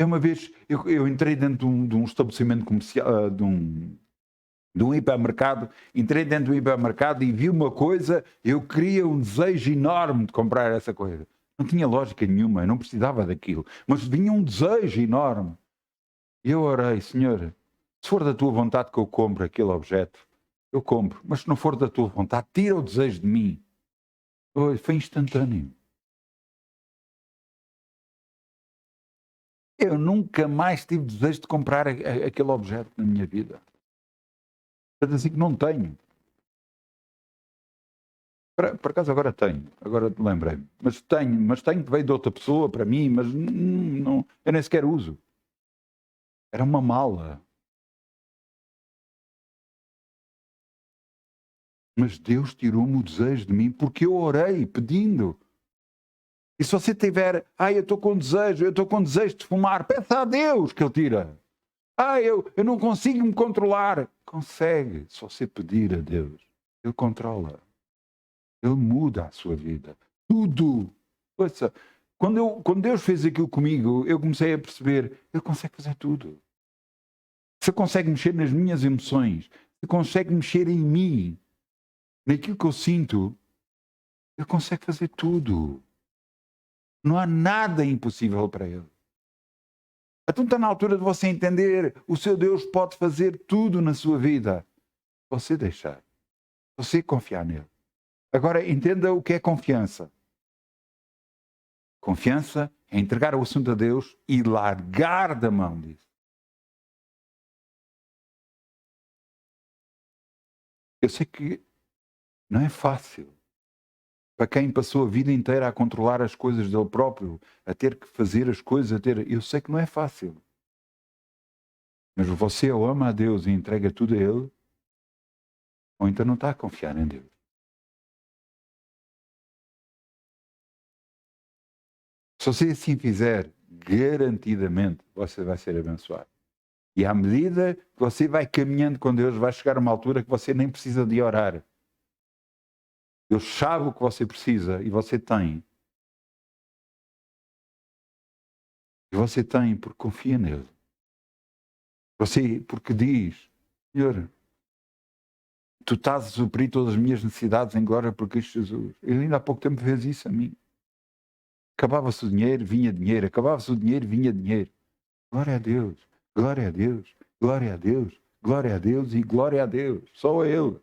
Uma vez eu entrei dentro de um estabelecimento comercial, de um hipermercado, entrei dentro do hipermercado e vi uma coisa, eu queria um desejo enorme de comprar essa coisa. Não tinha lógica nenhuma, eu não precisava daquilo, mas vinha um desejo enorme. E eu orei, Senhor, se for da tua vontade que eu compre aquele objeto, eu compro, mas se não for da tua vontade, tira o desejo de mim. Foi instantâneo. Eu nunca mais tive desejo de comprar aquele objeto na minha vida. Portanto, assim que não tenho. Por acaso agora tenho, agora lembrei-me. Mas tenho que veio de outra pessoa para mim, mas não, eu nem sequer uso. Era uma mala. Mas Deus tirou-me o desejo de mim porque eu orei pedindo. E se você tiver, eu estou com desejo de fumar, peça a Deus que Ele tira. Eu não consigo me controlar. Consegue, se você pedir a Deus. Ele controla. Ele muda a sua vida. Tudo. Ouça, quando Deus fez aquilo comigo, eu comecei a perceber, Ele consegue fazer tudo. Se consegue mexer nas minhas emoções, se consegue mexer em mim, naquilo que eu sinto, Ele consegue fazer tudo. Não há nada impossível para Ele. Então está na altura de você entender, o seu Deus pode fazer tudo na sua vida. Você deixar. Você confiar nele. Agora, entenda o que é confiança. Confiança é entregar o assunto a Deus e largar da mão disso. Eu sei que não é fácil. Para quem passou a vida inteira a controlar as coisas dele próprio, a ter que fazer as coisas, eu sei que não é fácil. Mas você ou ama a Deus e entrega tudo a Ele, ou então não está a confiar em Deus. Se você assim fizer, garantidamente você vai ser abençoado. E à medida que você vai caminhando com Deus, vai chegar a uma altura que você nem precisa de orar. Deus sabe o que você precisa e você tem. E você tem porque confia nele. Você porque diz, Senhor, Tu estás a suprir todas as minhas necessidades em glória por Cristo Jesus. Ele ainda há pouco tempo fez isso a mim. Acabava-se o dinheiro, vinha dinheiro. Acabava-se o dinheiro, vinha dinheiro. Glória a Deus, glória a Deus, glória a Deus, glória a Deus e glória a Deus. Só a Ele.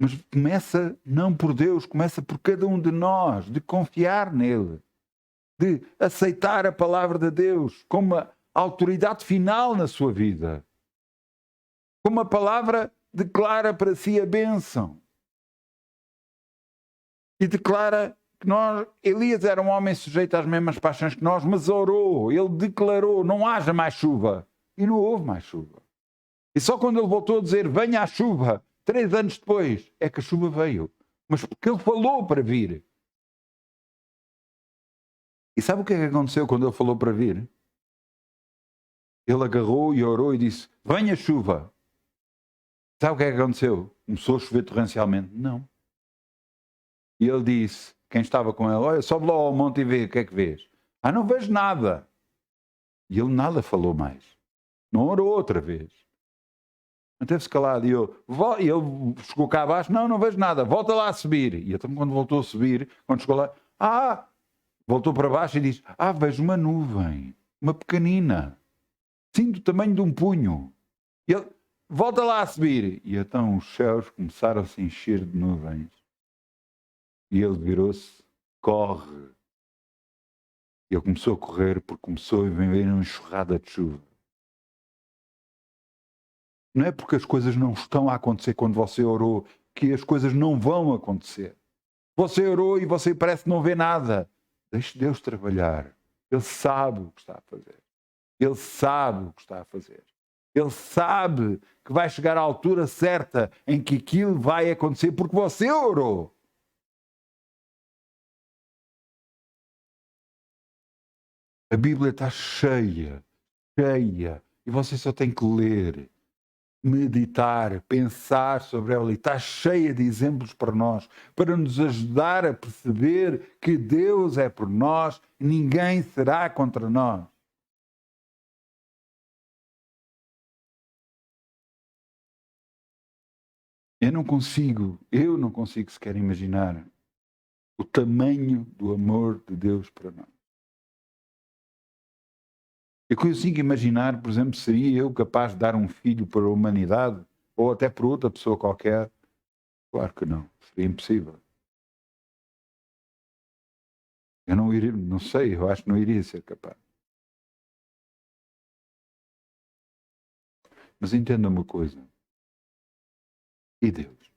Mas começa não por Deus, começa por cada um de nós, de confiar nele, de aceitar a palavra de Deus como a autoridade final na sua vida. Como a palavra declara para si a bênção. E declara que Elias era um homem sujeito às mesmas paixões que nós, mas orou, ele declarou, não haja mais chuva. E não houve mais chuva. E só quando ele voltou a dizer, venha a chuva, 3 anos depois, é que a chuva veio. Mas porque ele falou para vir. E sabe o que é que aconteceu quando ele falou para vir? Ele agarrou e orou e disse, venha chuva. Sabe o que é que aconteceu? Começou a chover torrencialmente? Não. E ele disse, quem estava com ele, olha, sobe lá ao monte e vê o que é que vês. Ah, não vejo nada. E ele nada falou mais. Não orou outra vez. Manteve-se calado. E ele chegou cá abaixo, não vejo nada, volta lá a subir. E então quando voltou a subir, quando chegou lá, voltou para baixo e disse, vejo uma nuvem, uma pequenina, sim, do tamanho de um punho. E ele, volta lá a subir. E então os céus começaram a se encher de nuvens. E ele virou-se, corre. E ele começou a correr porque começou a vir uma enxurrada de chuva. Não é porque as coisas não estão a acontecer quando você orou que as coisas não vão acontecer. Você orou e você parece que não vê nada. Deixe Deus trabalhar. Ele sabe o que está a fazer. Ele sabe o que está a fazer. Ele sabe que vai chegar à altura certa em que aquilo vai acontecer porque você orou. A Bíblia está cheia. E você só tem que ler, meditar, pensar sobre ela. E está cheia de exemplos para nós, para nos ajudar a perceber que Deus é por nós e ninguém será contra nós. Eu não consigo sequer imaginar o tamanho do amor de Deus para nós. Eu consigo imaginar, por exemplo, seria eu capaz de dar um filho para a humanidade ou até para outra pessoa qualquer? Claro que não, seria impossível. Eu não iria, não sei, eu acho que não iria ser capaz. Mas entenda uma coisa. E Deus?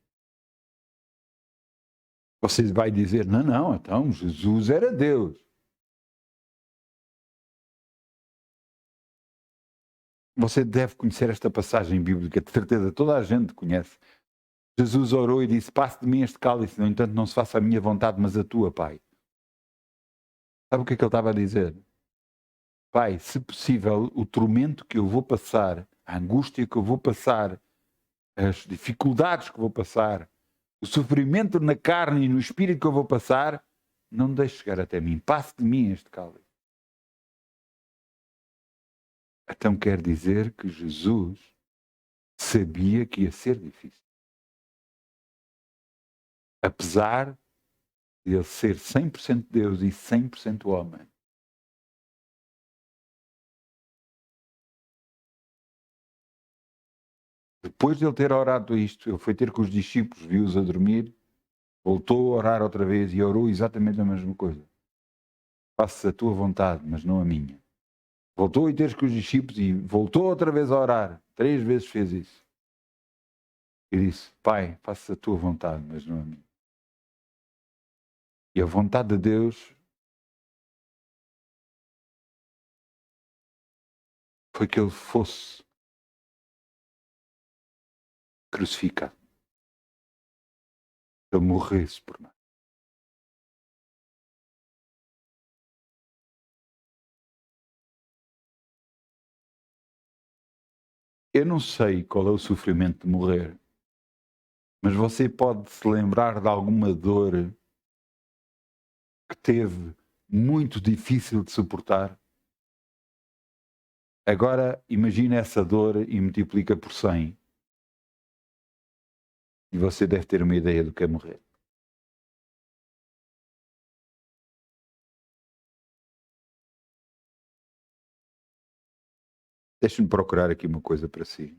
Você vai dizer, não, então Jesus era Deus. Você deve conhecer esta passagem bíblica, de certeza toda a gente conhece. Jesus orou e disse, passe de mim este cálice, no entanto não se faça a minha vontade, mas a tua, Pai. Sabe o que é que ele estava a dizer? Pai, se possível, o tormento que eu vou passar, a angústia que eu vou passar, as dificuldades que vou passar, o sofrimento na carne e no espírito que eu vou passar, não deixe chegar até mim. Passe de mim este cálice. Então quer dizer que Jesus sabia que ia ser difícil. Apesar de ele ser 100% Deus e 100% homem. Depois de ele ter orado isto, ele foi ter com os discípulos, viu-os a dormir, voltou a orar outra vez e orou exatamente a mesma coisa. Faça a tua vontade, mas não a minha. Voltou a ter com os discípulos e voltou outra vez a orar. 3 vezes fez isso. E disse, Pai, faça a tua vontade, mas não a minha. E a vontade de Deus foi que ele fosse crucificado. Que ele morresse por nós. Eu não sei qual é o sofrimento de morrer, mas você pode se lembrar de alguma dor que teve muito difícil de suportar? Agora imagine essa dor e multiplica por 100. E você deve ter uma ideia do que é morrer. Deixe-me procurar aqui uma coisa para si.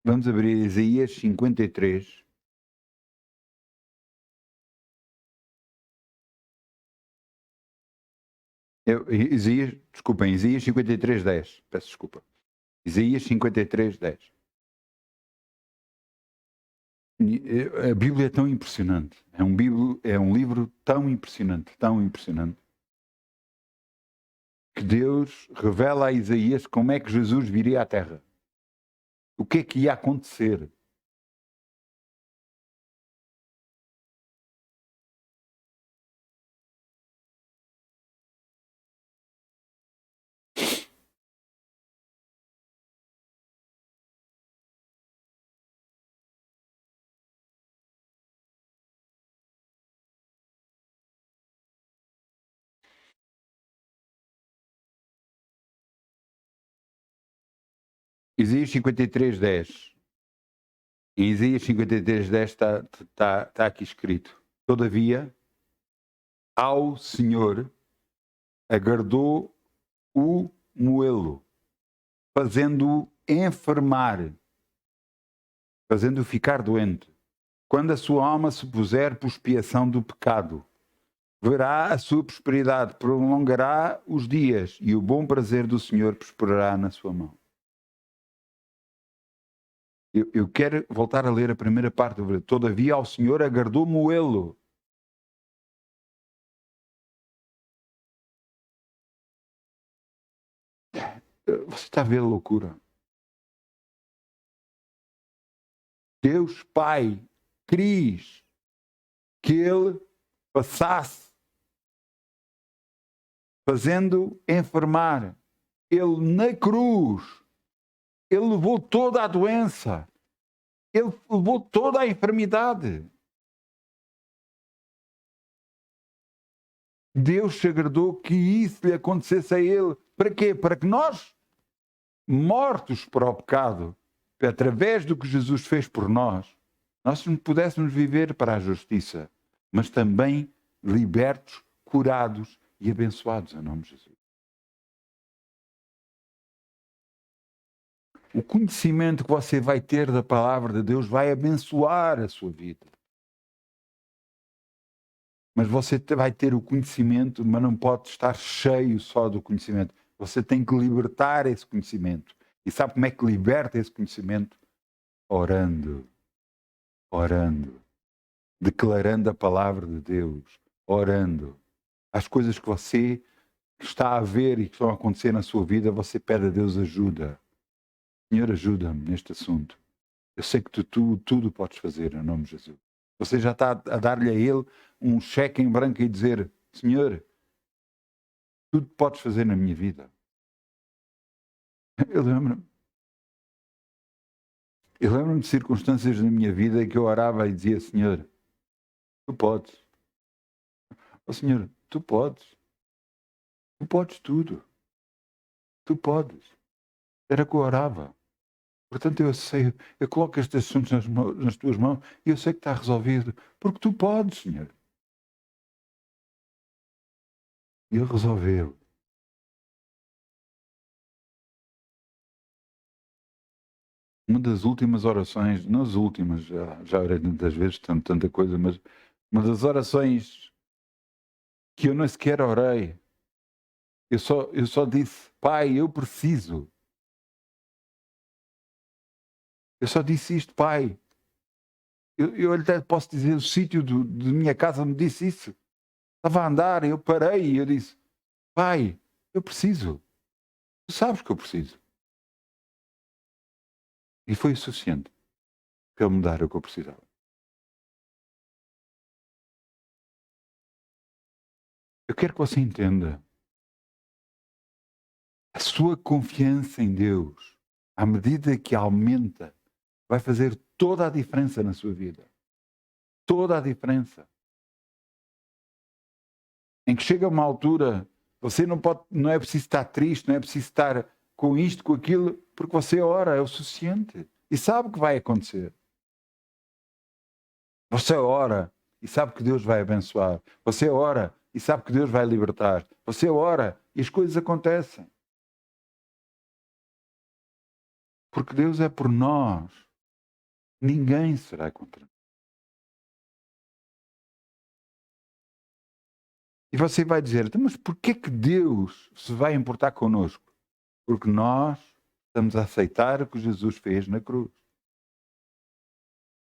Vamos abrir Isaías 53. Isaías 53, 10. Peço desculpa. Isaías 53, 10. A Bíblia é tão impressionante. É um livro tão impressionante, que Deus revela a Isaías como é que Jesus viria à Terra. O que é que ia acontecer? Isaías 53, 10. Em Isaías 53, 10 está aqui escrito: Todavia, ao Senhor agradou o moê-lo, fazendo-o enfermar, fazendo-o ficar doente. Quando a sua alma se puser por expiação do pecado, verá a sua prosperidade, prolongará os dias, e o bom prazer do Senhor prosperará na sua mão. Eu quero voltar a ler a primeira parte do versículo. Todavia ao Senhor agradou moê-lo. Você está a ver a loucura? Deus Pai quis que ele passasse fazendo enfermar. Ele na cruz, ele levou toda a doença, ele levou toda a enfermidade. Deus se agradou que isso lhe acontecesse a ele. Para quê? Para que nós, mortos para o pecado, através do que Jesus fez por nós pudéssemos viver para a justiça, mas também libertos, curados e abençoados em nome de Jesus. O conhecimento que você vai ter da palavra de Deus vai abençoar a sua vida. Mas você vai ter o conhecimento, mas não pode estar cheio só do conhecimento. Você tem que libertar esse conhecimento. E sabe como é que liberta esse conhecimento? Orando. Orando. Declarando a palavra de Deus. Orando. As coisas que você está a ver e que estão a acontecer na sua vida, você pede a Deus ajuda. Senhor, ajuda-me neste assunto. Eu sei que tu tudo podes fazer, em nome de Jesus. Você já está a dar-lhe a ele um cheque em branco e dizer: Senhor, tudo podes fazer na minha vida. Eu lembro-me de circunstâncias na minha vida em que eu orava e dizia: Senhor, tu podes. Oh, Senhor, tu podes. Tu podes tudo. Tu podes. Era que eu orava. Portanto, eu sei, eu coloco estes assuntos nas tuas mãos e eu sei que está resolvido, porque tu podes, Senhor. E ele resolveu. Uma das últimas orações, não as últimas, já orei tantas vezes, tanta coisa, mas uma das orações que eu nem sequer orei, eu só disse: Pai, eu preciso. Eu só disse isto: Pai. Eu até posso dizer, o sítio de minha casa me disse isso. Estava a andar, eu parei e eu disse: Pai, eu preciso. Tu sabes que eu preciso. E foi o suficiente para ele me dar o que eu precisava. Eu quero que você entenda. A sua confiança em Deus, à medida que aumenta, vai fazer toda a diferença na sua vida. Toda a diferença. Em que chega uma altura, você não é preciso estar triste, não é preciso estar com isto, com aquilo, porque você ora, é o suficiente. E sabe o que vai acontecer. Você ora e sabe que Deus vai abençoar. Você ora e sabe que Deus vai libertar. Você ora e as coisas acontecem. Porque Deus é por nós. ninguém será contra nós. E você vai dizer, então, mas porquê que Deus se vai importar connosco? Porque nós estamos a aceitar o que Jesus fez na cruz.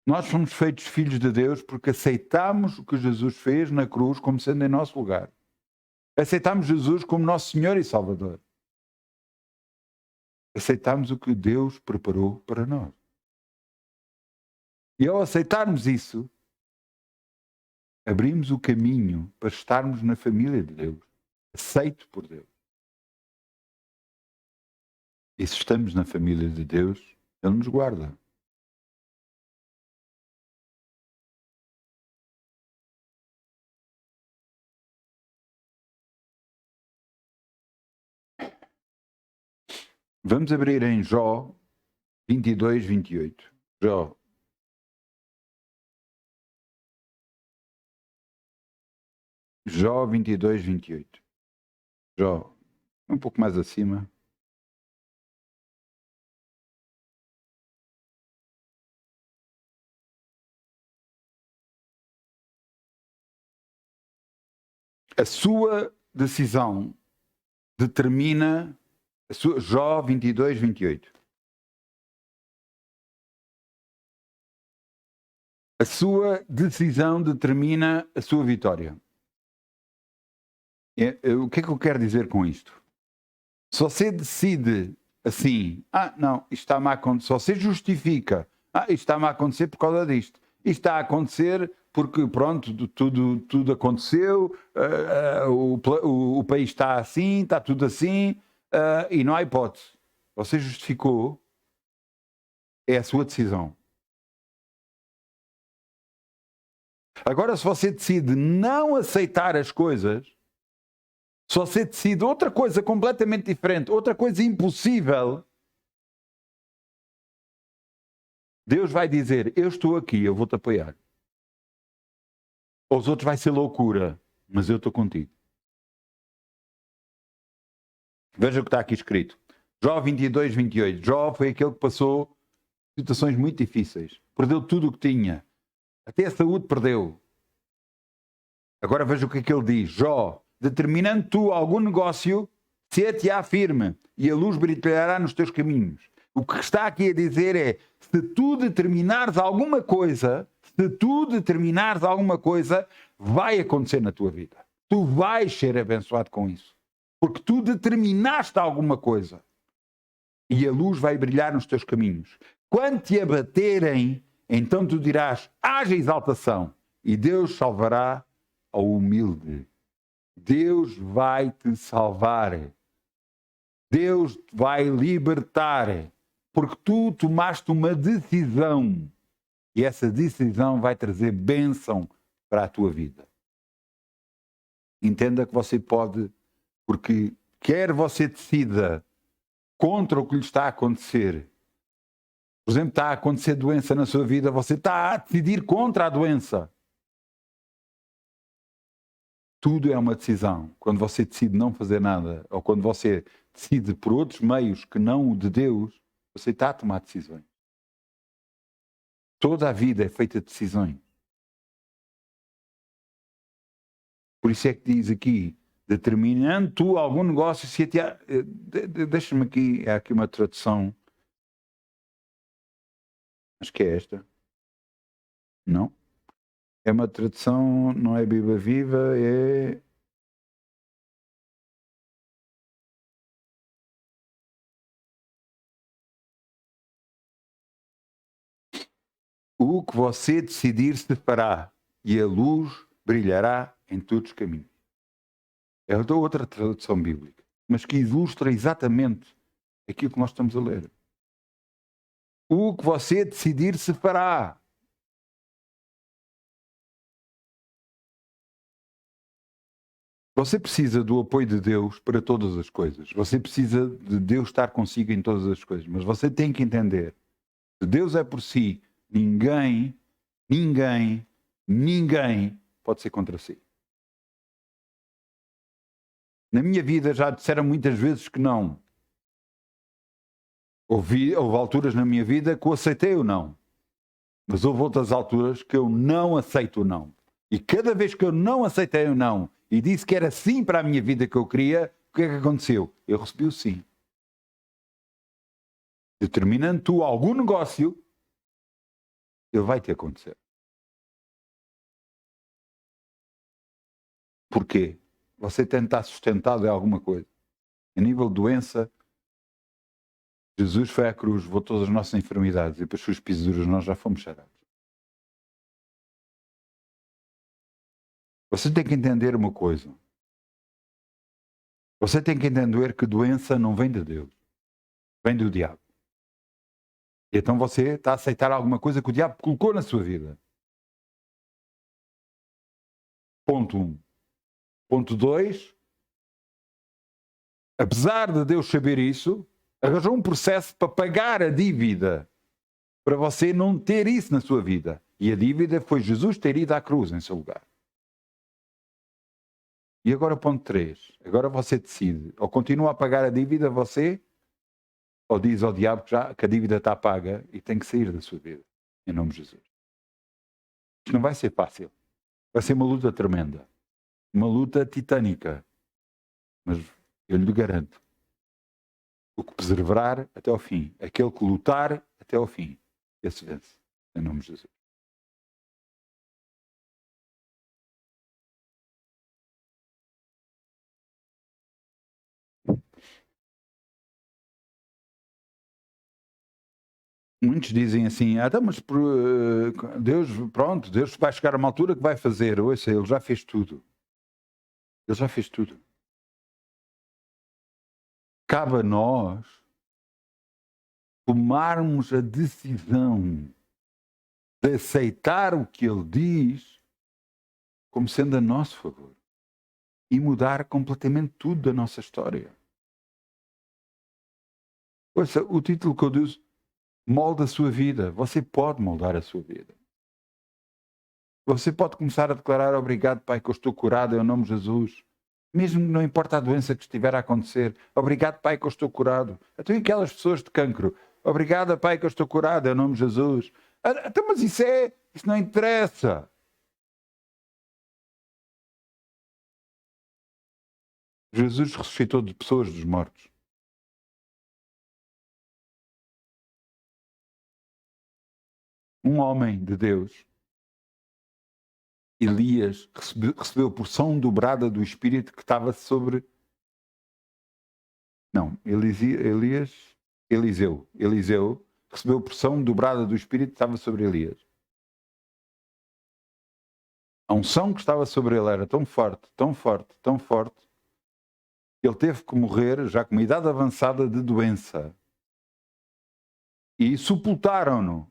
Nós fomos feitos filhos de Deus porque aceitamos o que Jesus fez na cruz como sendo em nosso lugar. Aceitamos Jesus como nosso Senhor e Salvador. Aceitamos o que Deus preparou para nós. E ao aceitarmos isso, abrimos o caminho para estarmos na família de Deus, aceito por Deus. E se estamos na família de Deus, Ele nos guarda. Vamos abrir em Jó 22, 28. Jó. Jó 22, 28. Jó, um pouco mais acima. A sua decisão determina Jó 22, 28. A sua decisão determina a sua vitória. O que é que eu quero dizer com isto? Se você decide assim, não, isto está-me a acontecer, se você justifica, isto está-me a acontecer por causa disto, isto está a acontecer porque, pronto, tudo aconteceu, o país está assim, está tudo assim, e não há hipótese. Você justificou, é a sua decisão. Agora, se você decide não aceitar as coisas, se você decide outra coisa completamente diferente, outra coisa impossível, Deus vai dizer, eu estou aqui, eu vou-te apoiar. Aos outros vai ser loucura, mas eu estou contigo. Veja o que está aqui escrito. Jó 22, 28. Jó foi aquele que passou situações muito difíceis. Perdeu tudo o que tinha. Até a saúde perdeu. Agora veja o que é que ele diz. Jó, determinando tu algum negócio, ser-te-á firme e a luz brilhará nos teus caminhos. O que está aqui a dizer é, se tu determinares alguma coisa, vai acontecer na tua vida. Tu vais ser abençoado com isso. Porque tu determinaste alguma coisa. E a luz vai brilhar nos teus caminhos. Quando te abaterem, então tu dirás, haja exaltação. E Deus salvará ao humilde. Deus vai te salvar. Deus vai libertar. Porque tu tomaste uma decisão. E essa decisão vai trazer bênção para a tua vida. Entenda que você pode, porque quer você decida contra o que lhe está a acontecer. Por exemplo, está a acontecer doença na sua vida, você está a decidir contra a doença. Tudo é uma decisão. Quando você decide não fazer nada, ou quando você decide por outros meios que não o de Deus, você está a tomar decisões. Toda a vida é feita de decisões. Por isso é que diz aqui, determinando tu algum negócio, se deixa-me aqui, há aqui uma tradução, acho que é esta. Não? É uma tradução, não é Bíblia Viva, é... O que você decidir se fará, e a luz brilhará em todos os caminhos. É outra tradução bíblica, mas que ilustra exatamente aquilo que nós estamos a ler. O que você decidir se fará. Você precisa do apoio de Deus para todas as coisas. Você precisa de Deus estar consigo em todas as coisas. Mas você tem que entender, se Deus é por si, ninguém pode ser contra si. Na minha vida já disseram muitas vezes que não. Houve alturas na minha vida que eu aceitei ou não. Mas houve outras alturas que eu não aceito o não. E cada vez que eu não aceitei o não e disse que era sim para a minha vida que eu queria, o que é que aconteceu? Eu recebi o sim. Determinando tu algum negócio, ele vai te acontecer. Porquê? Você tem de estar sustentado em alguma coisa. A nível de doença, Jesus foi à cruz, levou todas as nossas enfermidades e pelas suas pisaduras nós já fomos sarados. Você tem que entender uma coisa. Você tem que entender que doença não vem de Deus. Vem do diabo. E então você está a aceitar alguma coisa que o diabo colocou na sua vida. Ponto 1. Ponto 2. Apesar de Deus saber isso, arranjou um processo para pagar a dívida. Para você não ter isso na sua vida. E a dívida foi Jesus ter ido à cruz em seu lugar. E agora ponto 3. Agora você decide. Ou continua a pagar a dívida você, ou diz ao diabo que a dívida está paga e tem que sair da sua vida. Em nome de Jesus. Isto não vai ser fácil. Vai ser uma luta tremenda. Uma luta titânica. Mas eu lhe garanto. O que perseverar até ao fim. Aquele que lutar até ao fim. Esse vence. Em nome de Jesus. Muitos dizem assim, mas Deus, pronto, Deus vai chegar a uma altura que vai fazer. Ouça, Ele já fez tudo. Ele já fez tudo. Cabe a nós tomarmos a decisão de aceitar o que Ele diz como sendo a nosso favor e mudar completamente tudo da nossa história. Ouça, o título que eu disse, molda a sua vida. Você pode moldar a sua vida. Você pode começar a declarar: obrigado, Pai, que eu estou curado em nome de Jesus. Mesmo que não importa a doença que estiver a acontecer. Obrigado, Pai, que eu estou curado. Até aquelas pessoas de cancro. Obrigado, Pai, que eu estou curado em nome de Jesus. Então, mas isso não interessa. Jesus ressuscitou de pessoas dos mortos. Um homem de Deus, Elias, recebeu a porção dobrada do Espírito que estava sobre... Não, Eliseu recebeu a porção dobrada do Espírito que estava sobre Elias. A unção que estava sobre ele era tão forte, tão forte, tão forte, que ele teve que morrer já com uma idade avançada de doença. E sepultaram-no.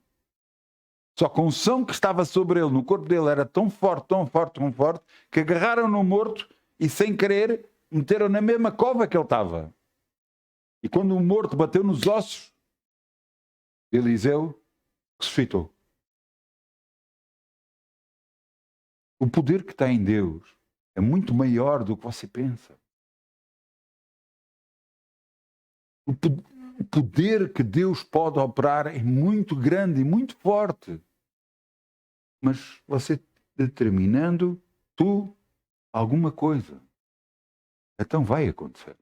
Só que a unção que estava sobre ele, no corpo dele, era tão forte, tão forte, tão forte, que agarraram-no morto e, sem querer, meteram na mesma cova que ele estava. E quando o morto bateu nos ossos, Eliseu ressuscitou. O poder que está em Deus é muito maior do que você pensa. O poder que Deus pode operar é muito grande e muito forte. Mas você determinando tu alguma coisa, então vai acontecer.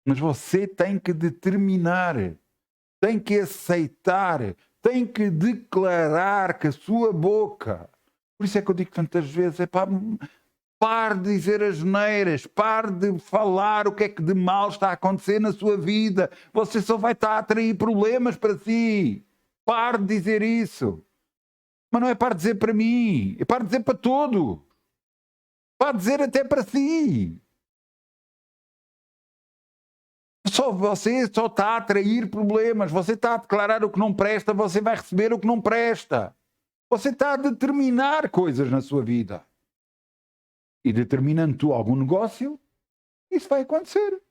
Mas você tem que determinar, tem que aceitar, tem que declarar com a sua boca. Por isso é que eu digo tantas vezes, pare de dizer asneiras, pare de falar o que é que de mal está a acontecer na sua vida. Você só vai estar a atrair problemas para si. Pare de dizer isso. Mas não é para dizer para mim, é para dizer para todo. Para dizer até para si. Você só está a atrair problemas, você está a declarar o que não presta, você vai receber o que não presta. Você está a determinar coisas na sua vida. E determinando tu algum negócio, isso vai acontecer.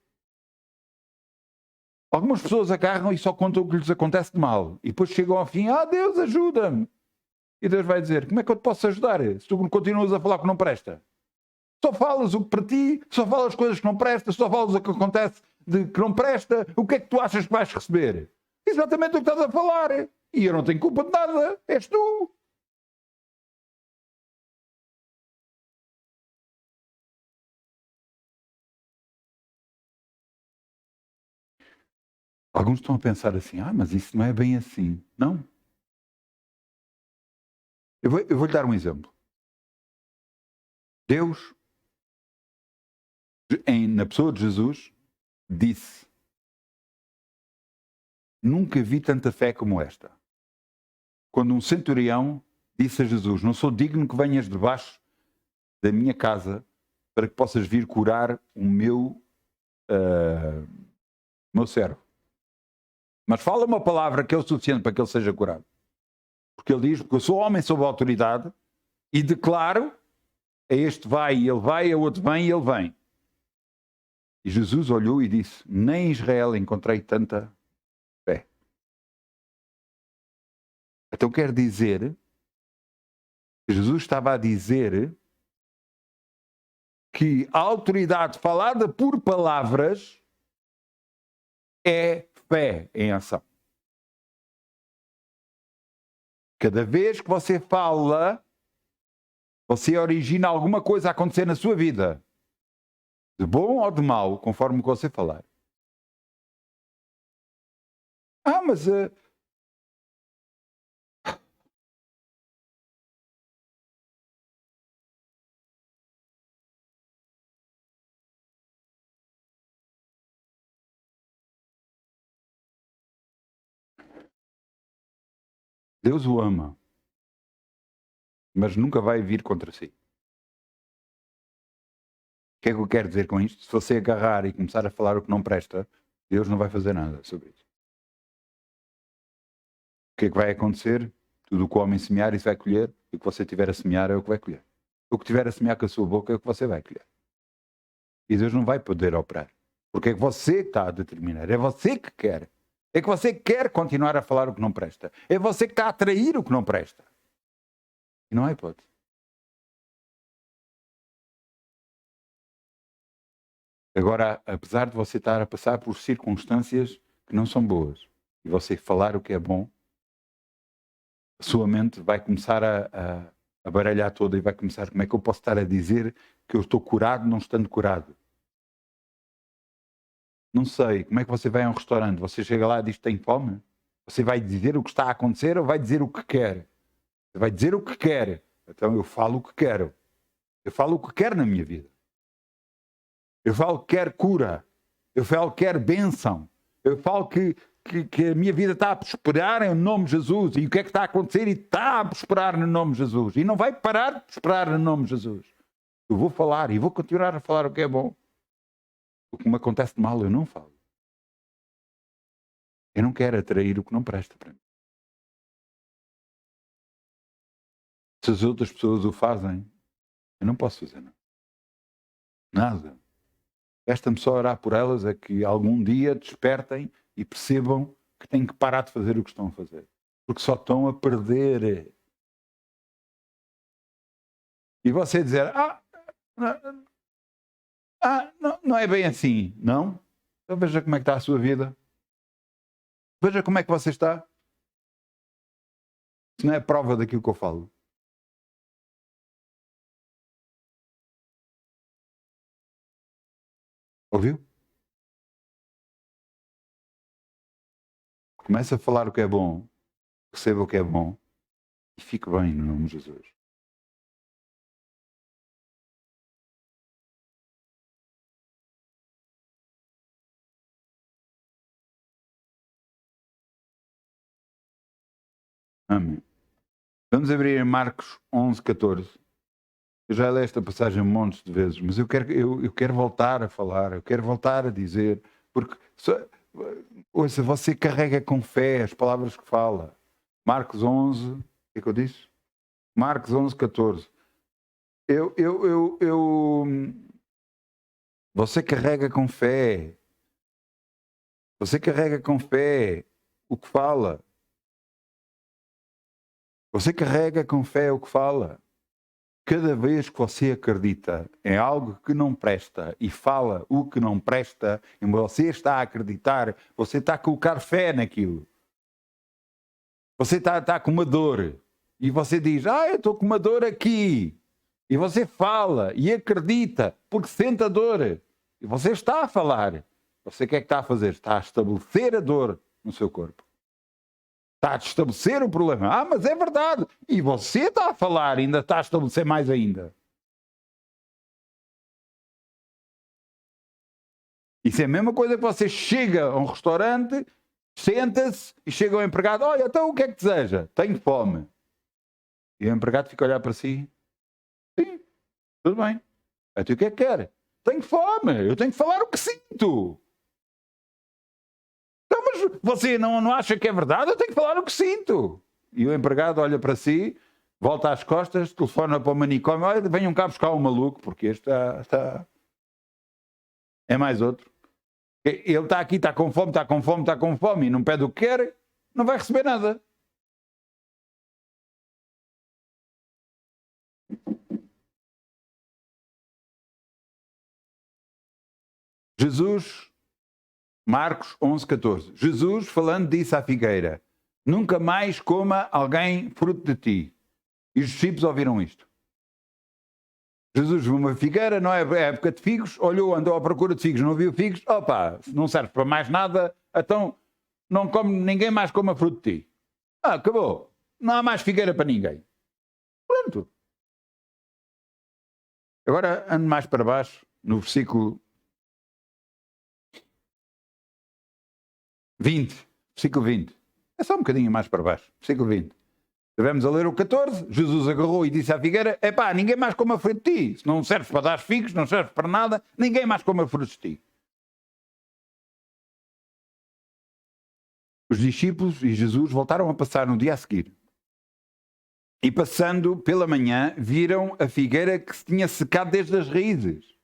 Algumas pessoas agarram e só contam o que lhes acontece de mal. E depois chegam ao fim, Deus ajuda-me. E Deus vai dizer, como é que eu te posso ajudar? Se tu continuas a falar o que não presta. Só falas o que para ti, só falas coisas que não prestam, só falas o que acontece de que não presta. O que é que tu achas que vais receber? Exatamente o que estás a falar. E E eu não tenho culpa de nada. És tu. Alguns estão a pensar assim, mas isso não é bem assim. Não. Eu vou-lhe dar um exemplo. Deus, na pessoa de Jesus, disse: nunca vi tanta fé como esta. Quando um centurião disse a Jesus: não sou digno que venhas debaixo da minha casa para que possas vir curar o meu servo. Mas fala uma palavra que é o suficiente para que ele seja curado. Porque ele diz: porque eu sou homem sob autoridade e declaro, a este vai e ele vai, a outro vem e ele vem. E Jesus olhou e disse: nem em Israel encontrei tanta fé. Então quer dizer, Jesus estava a dizer que a autoridade falada por palavras é fé em ação. Cada vez que você fala, você origina alguma coisa a acontecer na sua vida. De bom ou de mau, conforme o que você falar. Mas... Deus o ama, mas nunca vai vir contra si. O que é que eu quero dizer com isto? Se você agarrar e começar a falar o que não presta, Deus não vai fazer nada sobre isso. O que é que vai acontecer? Tudo o que o homem semear, isso vai colher. E o que você tiver a semear é o que vai colher. O que tiver a semear com a sua boca é o que você vai colher. E Deus não vai poder operar. Porque é que você está a determinar. É você que quer. É que você quer continuar a falar o que não presta. É você que está a atrair o que não presta. E não há hipótese. Agora, apesar de você estar a passar por circunstâncias que não são boas, e você falar o que é bom, a sua mente vai começar a baralhar toda e vai começar: como é que eu posso estar a dizer que eu estou curado não estando curado? Não sei. Como é que você vai a um restaurante? Você chega lá e diz que tem fome? Você vai dizer o que está a acontecer ou vai dizer o que quer? Você vai dizer o que quer. Então eu falo o que quero. Eu falo o que quero na minha vida. Eu falo que quero cura. Eu falo que quero bênção. Eu falo que a minha vida está a prosperar em nome de Jesus. E o que é que está a acontecer? E está a prosperar no nome de Jesus. E não vai parar de prosperar no nome de Jesus. Eu vou falar e vou continuar a falar o que é bom. O que me acontece de mal eu não falo. Eu não quero atrair o que não presta para mim. Se as outras pessoas o fazem, eu não posso fazer nada. Nada. Resta-me só orar por elas, a que algum dia despertem e percebam que têm que parar de fazer o que estão a fazer. Porque só estão a perder. E você dizer: não é bem assim. Não? Então veja como é que está a sua vida. Veja como é que você está. Isso não é prova daquilo que eu falo. Ouviu? Começa a falar o que é bom, receba o que é bom e fique bem no nome de Jesus. Amém. Vamos abrir em Marcos 11, 14. Eu já li esta passagem montes de vezes, mas eu quero voltar a falar, eu quero voltar a dizer, porque ouça, você carrega com fé as palavras que fala. Marcos 11, o que é que eu disse? Marcos 11, 14. Você carrega com fé. Você carrega com fé o que fala. Você carrega com fé o que fala. Cada vez que você acredita em algo que não presta e fala o que não presta, e você está a acreditar, você está a colocar fé naquilo. Você está com uma dor e você diz, eu estou com uma dor aqui. E você fala e acredita porque sente a dor. E você está a falar. Você o que é que está a fazer? Está a estabelecer a dor no seu corpo. Está a estabelecer o problema. Mas é verdade. E você está a falar, ainda está a estabelecer mais ainda. Isso é a mesma coisa que você chega a um restaurante, senta-se e chega ao empregado, olha, então o que é que deseja? Tenho fome. E o empregado fica a olhar para si. Sim, tudo bem. Então o que é que quer? Tenho fome, eu tenho que falar o que sinto. Então, mas você não acha que é verdade? Eu tenho que falar o que sinto. E o empregado olha para si, volta às costas, telefona para o manicômio, olha, venham cá buscar um maluco, porque este está... É mais outro. Ele está aqui, está com fome, está com fome, está com fome e não pede o que quer, não vai receber nada. Jesus, Marcos 11:14. Jesus, falando, disse à figueira, nunca mais coma alguém fruto de ti. E os discípulos ouviram isto. Jesus viu uma figueira, não é época de figos, olhou, andou à procura de figos, não viu figos, não serve para mais nada, então não come, ninguém mais coma fruto de ti. Acabou. Não há mais figueira para ninguém. Pronto. Agora ando mais para baixo, no versículo 20. Versículo 20. É só um bocadinho mais para baixo. Versículo 20. Estivemos a ler o 14. Jesus agarrou e disse à figueira, ninguém mais coma fruto de ti. Se não serve para dar figos, não serve para nada, ninguém mais coma fruto de ti. Os discípulos e Jesus voltaram a passar no dia a seguir. E passando pela manhã, viram a figueira que se tinha secado desde as raízes.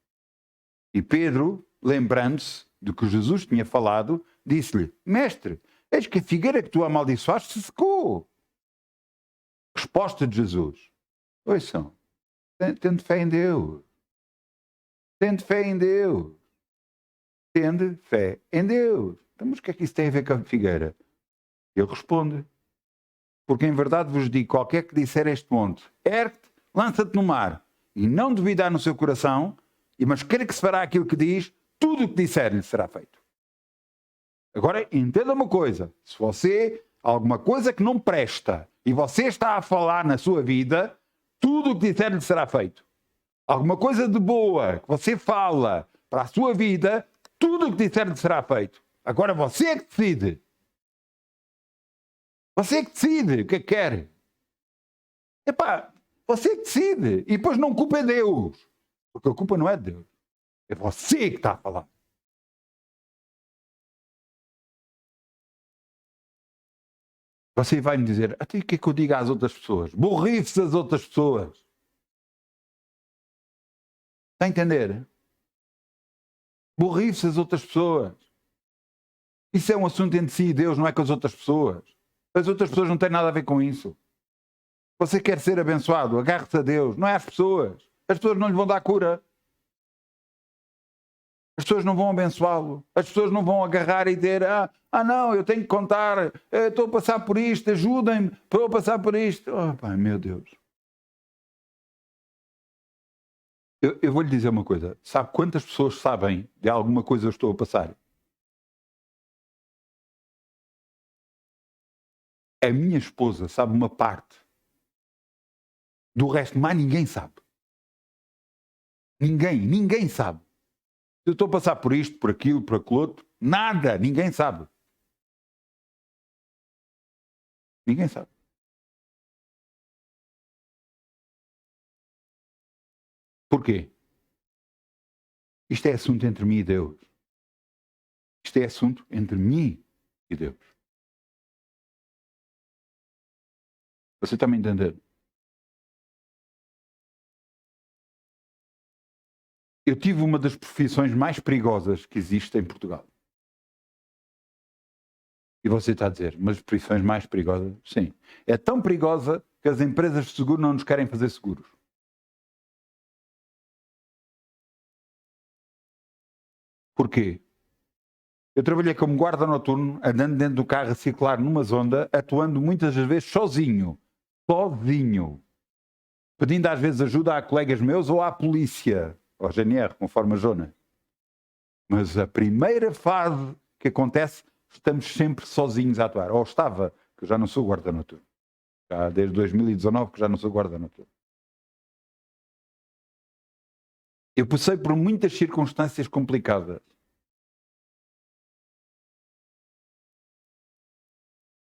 E Pedro, lembrando-se do que Jesus tinha falado, disse-lhe, mestre, eis que a figueira que tu amaldiçoaste se secou. Resposta de Jesus. Ouçam, tende fé em Deus. Tende fé em Deus. Tende fé em Deus. Então, mas o que é que isso tem a ver com a figueira? Ele responde. Porque em verdade vos digo, qualquer que disser este monte, ergue-te, lança-te no mar, e não duvidar no seu coração, mas queira que se fará aquilo que diz, tudo o que disser lhe será feito. Agora, entenda uma coisa. Se você, alguma coisa que não presta, e você está a falar na sua vida, tudo o que disser lhe será feito. Alguma coisa de boa que você fala para a sua vida, tudo o que disser lhe será feito. Agora você é que decide. Você é que decide o que é que quer. Você é que decide. E depois não culpa é Deus. Porque a culpa não é de Deus. É você que está a falar. Você vai me dizer, até o que é que eu digo às outras pessoas? Borrife-se às outras pessoas. Está a entender? Borrife-se às outras pessoas. Isso é um assunto entre si e Deus, não é com as outras pessoas. As outras pessoas não têm nada a ver com isso. Você quer ser abençoado, agarre-se a Deus, não é às pessoas. As pessoas não lhe vão dar cura. As pessoas não vão abençoá-lo. As pessoas não vão agarrar e dizer, não, eu tenho que contar, estou a passar por isto, ajudem-me para eu passar por isto. Pai, meu Deus. Eu vou lhe dizer uma coisa. Sabe quantas pessoas sabem de alguma coisa que eu estou a passar? A minha esposa sabe uma parte. Do resto, mais ninguém sabe. Ninguém sabe. Eu estou a passar por isto, por aquilo, por aquilo outro. Nada, ninguém sabe. Ninguém sabe. Porquê? Isto é assunto entre mim e Deus. Isto é assunto entre mim e Deus. Você está me entendendo? Eu tive uma das profissões mais perigosas que existe em Portugal. E você está a dizer, mas profissões mais perigosas? Sim. É tão perigosa que as empresas de seguro não nos querem fazer seguros. Porquê? Eu trabalhei como guarda noturno, andando dentro do carro a circular numa zona, atuando muitas das vezes sozinho. Pedindo às vezes ajuda a colegas meus ou à polícia, ao GNR, conforme a zona. Mas a primeira fase que acontece, estamos sempre sozinhos a atuar. Ou estava, que eu já não sou guarda noturno. Já desde 2019 que já não sou guarda noturno. Eu passei por muitas circunstâncias complicadas.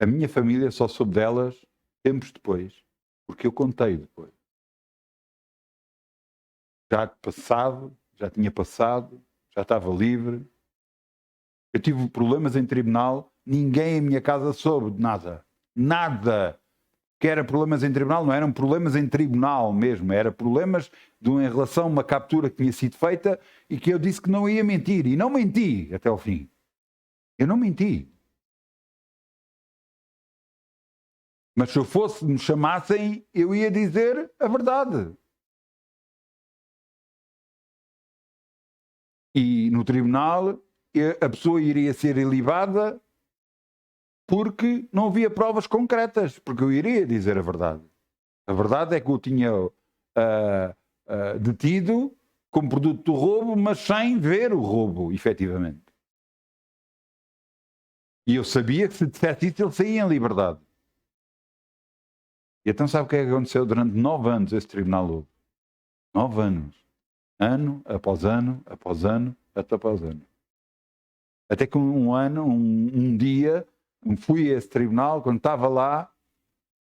A minha família só soube delas tempos depois, porque eu contei depois. Já tinha passado, já estava livre. Eu tive problemas em tribunal, ninguém em minha casa soube de nada. Nada. Que era problemas em tribunal, não eram problemas em tribunal mesmo, era problemas em relação a uma captura que tinha sido feita e que eu disse que não ia mentir. E não menti até ao fim. Eu não menti. Mas se me chamassem, eu ia dizer a verdade. E no tribunal, a pessoa iria ser ilibada porque não havia provas concretas, porque eu iria dizer a verdade. A verdade é que eu tinha detido como produto do roubo, mas sem ver o roubo, efetivamente. E eu sabia que se dissesse isso, ele saía em liberdade. E então sabe o que é que aconteceu durante 9 anos esse tribunal houve? 9 anos. Ano após ano, após ano, até após ano. Até que um dia, fui a esse tribunal, quando estava lá,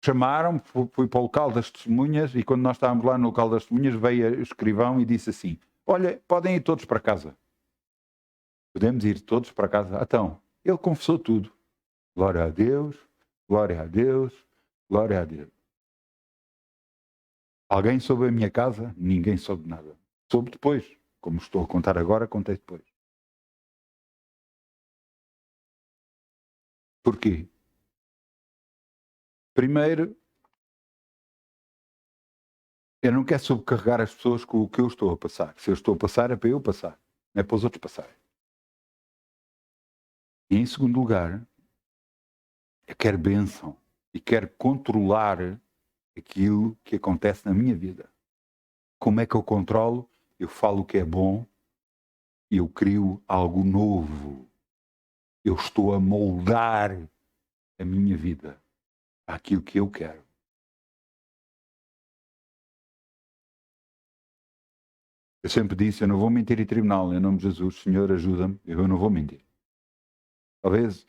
chamaram-me, fui para o local das testemunhas e quando nós estávamos lá no local das testemunhas veio o escrivão e disse assim, olha, podem ir todos para casa. Podemos ir todos para casa? Então, ele confessou tudo. Glória a Deus, glória a Deus, glória a Deus. Alguém soube a minha casa? Ninguém soube nada. Soube depois. Como estou a contar agora, contei depois. Porquê? Primeiro, eu não quero sobrecarregar as pessoas com o que eu estou a passar. Se eu estou a passar, é para eu passar. Não é para os outros passarem. E em segundo lugar, eu quero bênção. E quero controlar aquilo que acontece na minha vida. Como é que eu controlo? Eu falo o que é bom e eu crio algo novo. Eu estou a moldar a minha vida àquilo que eu quero. Eu sempre disse, eu não vou mentir em tribunal, em nome de Jesus, Senhor, ajuda-me, eu não vou mentir. Talvez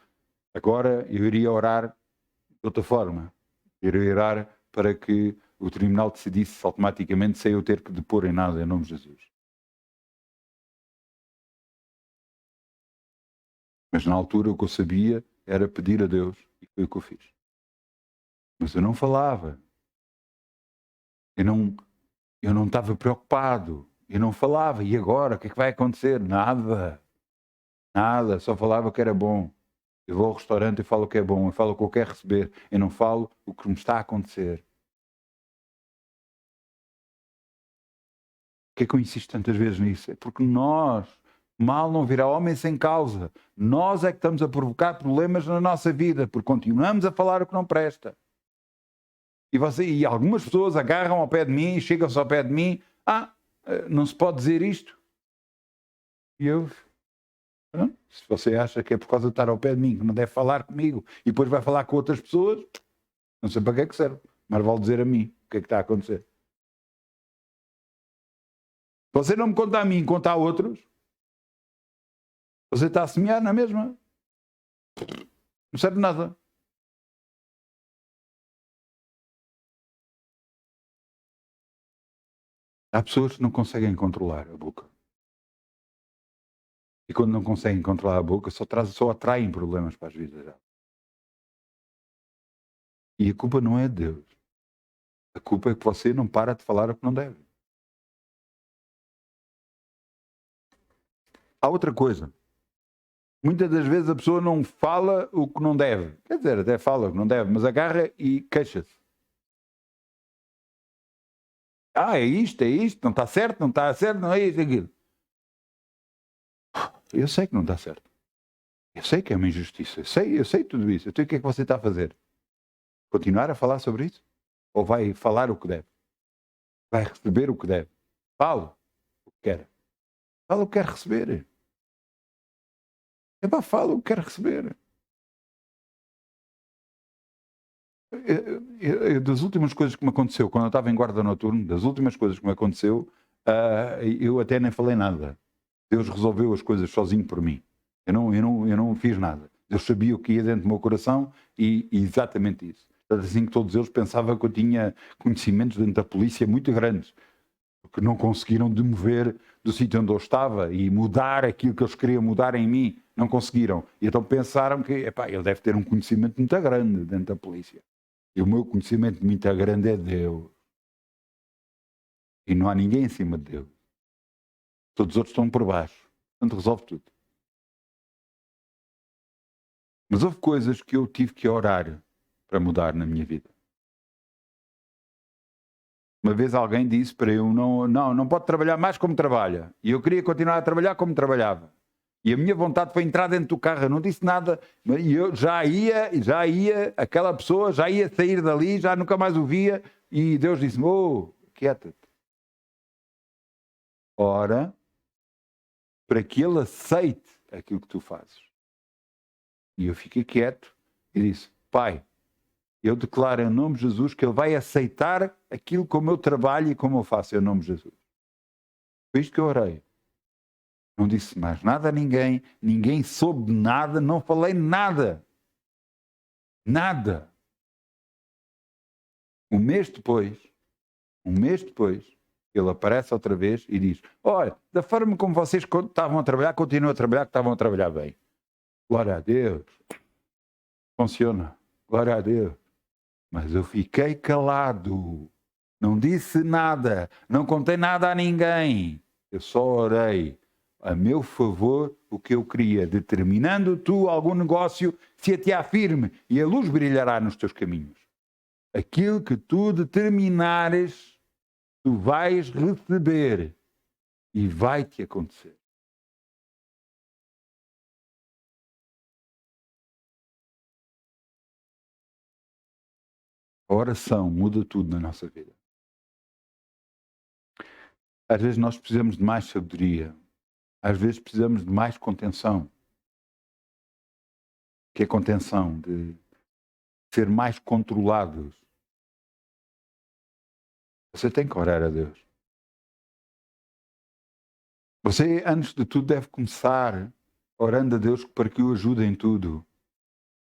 agora eu iria orar de outra forma. Eu iria orar para que o tribunal decidisse automaticamente sem eu ter que depor em nada, em nome de Jesus. Mas na altura o que eu sabia era pedir a Deus e foi o que eu fiz. Mas eu não falava. Eu não estava preocupado. Eu não falava. E agora? O que é que vai acontecer? Nada. Nada. Só falava que era bom. Eu vou ao restaurante e falo o que é bom. Eu falo o que eu quero receber. Eu não falo o que me está a acontecer. Por que é que eu insisto tantas vezes nisso? É porque nós, mal não virá homem sem causa. Nós é que estamos a provocar problemas na nossa vida, porque continuamos a falar o que não presta. E algumas pessoas agarram ao pé de mim, chegam-se ao pé de mim, não se pode dizer isto. E eu, se você acha que é por causa de estar ao pé de mim, que não deve falar comigo, e depois vai falar com outras pessoas, não sei para que é que serve, mas vale dizer a mim o que é que está a acontecer. Você não me conta a mim, conta a outros. Você está a semear na mesma. Não serve de nada. Há pessoas que não conseguem controlar a boca. E quando não conseguem controlar a boca, só atraem problemas para as vidas delas. E a culpa não é de Deus. A culpa é que você não para de falar o que não deve. Há outra coisa. Muitas das vezes a pessoa não fala o que não deve. Quer dizer, até fala o que não deve, mas agarra e queixa-se. É isto, não está certo, não é isto, aquilo. Eu sei que não está certo. Eu sei que é uma injustiça, eu sei tudo isso. Então o que é que você está a fazer? Continuar a falar sobre isso? Ou vai falar o que deve? Vai receber o que deve? Fala o que quer. Fala o que quer receber. Fala o que quer receber. Das últimas coisas que me aconteceu, quando eu estava em guarda noturno, das últimas coisas que me aconteceu, eu até nem falei nada. Deus resolveu as coisas sozinho por mim. Eu não fiz nada. Eu sabia o que ia dentro do meu coração e exatamente isso. Assim que todos eles pensavam que eu tinha conhecimentos dentro da polícia muito grandes, porque não conseguiram demover do sítio onde eu estava e mudar aquilo que eles queriam mudar em mim. Não conseguiram. E então pensaram que ele deve ter um conhecimento muito grande dentro da polícia. E o meu conhecimento muito grande é Deus. E não há ninguém em cima de Deus. Todos os outros estão por baixo. Portanto, resolve tudo. Mas houve coisas que eu tive que orar para mudar na minha vida. Uma vez alguém disse para eu, não pode trabalhar mais como trabalha. E eu queria continuar a trabalhar como trabalhava. E a minha vontade foi entrar dentro do carro, eu não disse nada, e eu já ia, aquela pessoa já ia sair dali, já nunca mais o via, e Deus disse-me, quieta-te. Ora, para que ele aceite aquilo que tu fazes. E eu fiquei quieto e disse, Pai, eu declaro em nome de Jesus que ele vai aceitar aquilo como eu trabalho e como eu faço em nome de Jesus. Foi isto que eu orei. Não disse mais nada a ninguém, ninguém soube de nada, não falei nada. Nada. Um mês depois, ele aparece outra vez e diz, olha, da forma como vocês estavam a trabalhar, continuam a trabalhar, que estavam a trabalhar bem. Glória a Deus. Funciona. Glória a Deus. Mas eu fiquei calado. Não disse nada. Não contei nada a ninguém. Eu só orei a meu favor o que eu queria, determinando tu algum negócio, se atear firme e a luz brilhará nos teus caminhos. Aquilo que tu determinares, tu vais receber e vai-te acontecer. A oração muda tudo na nossa vida. Às vezes nós precisamos de mais sabedoria. Às vezes precisamos de mais contenção. Que é contenção? De ser mais controlados. Você tem que orar a Deus. Você, antes de tudo, deve começar orando a Deus para que o ajude em tudo.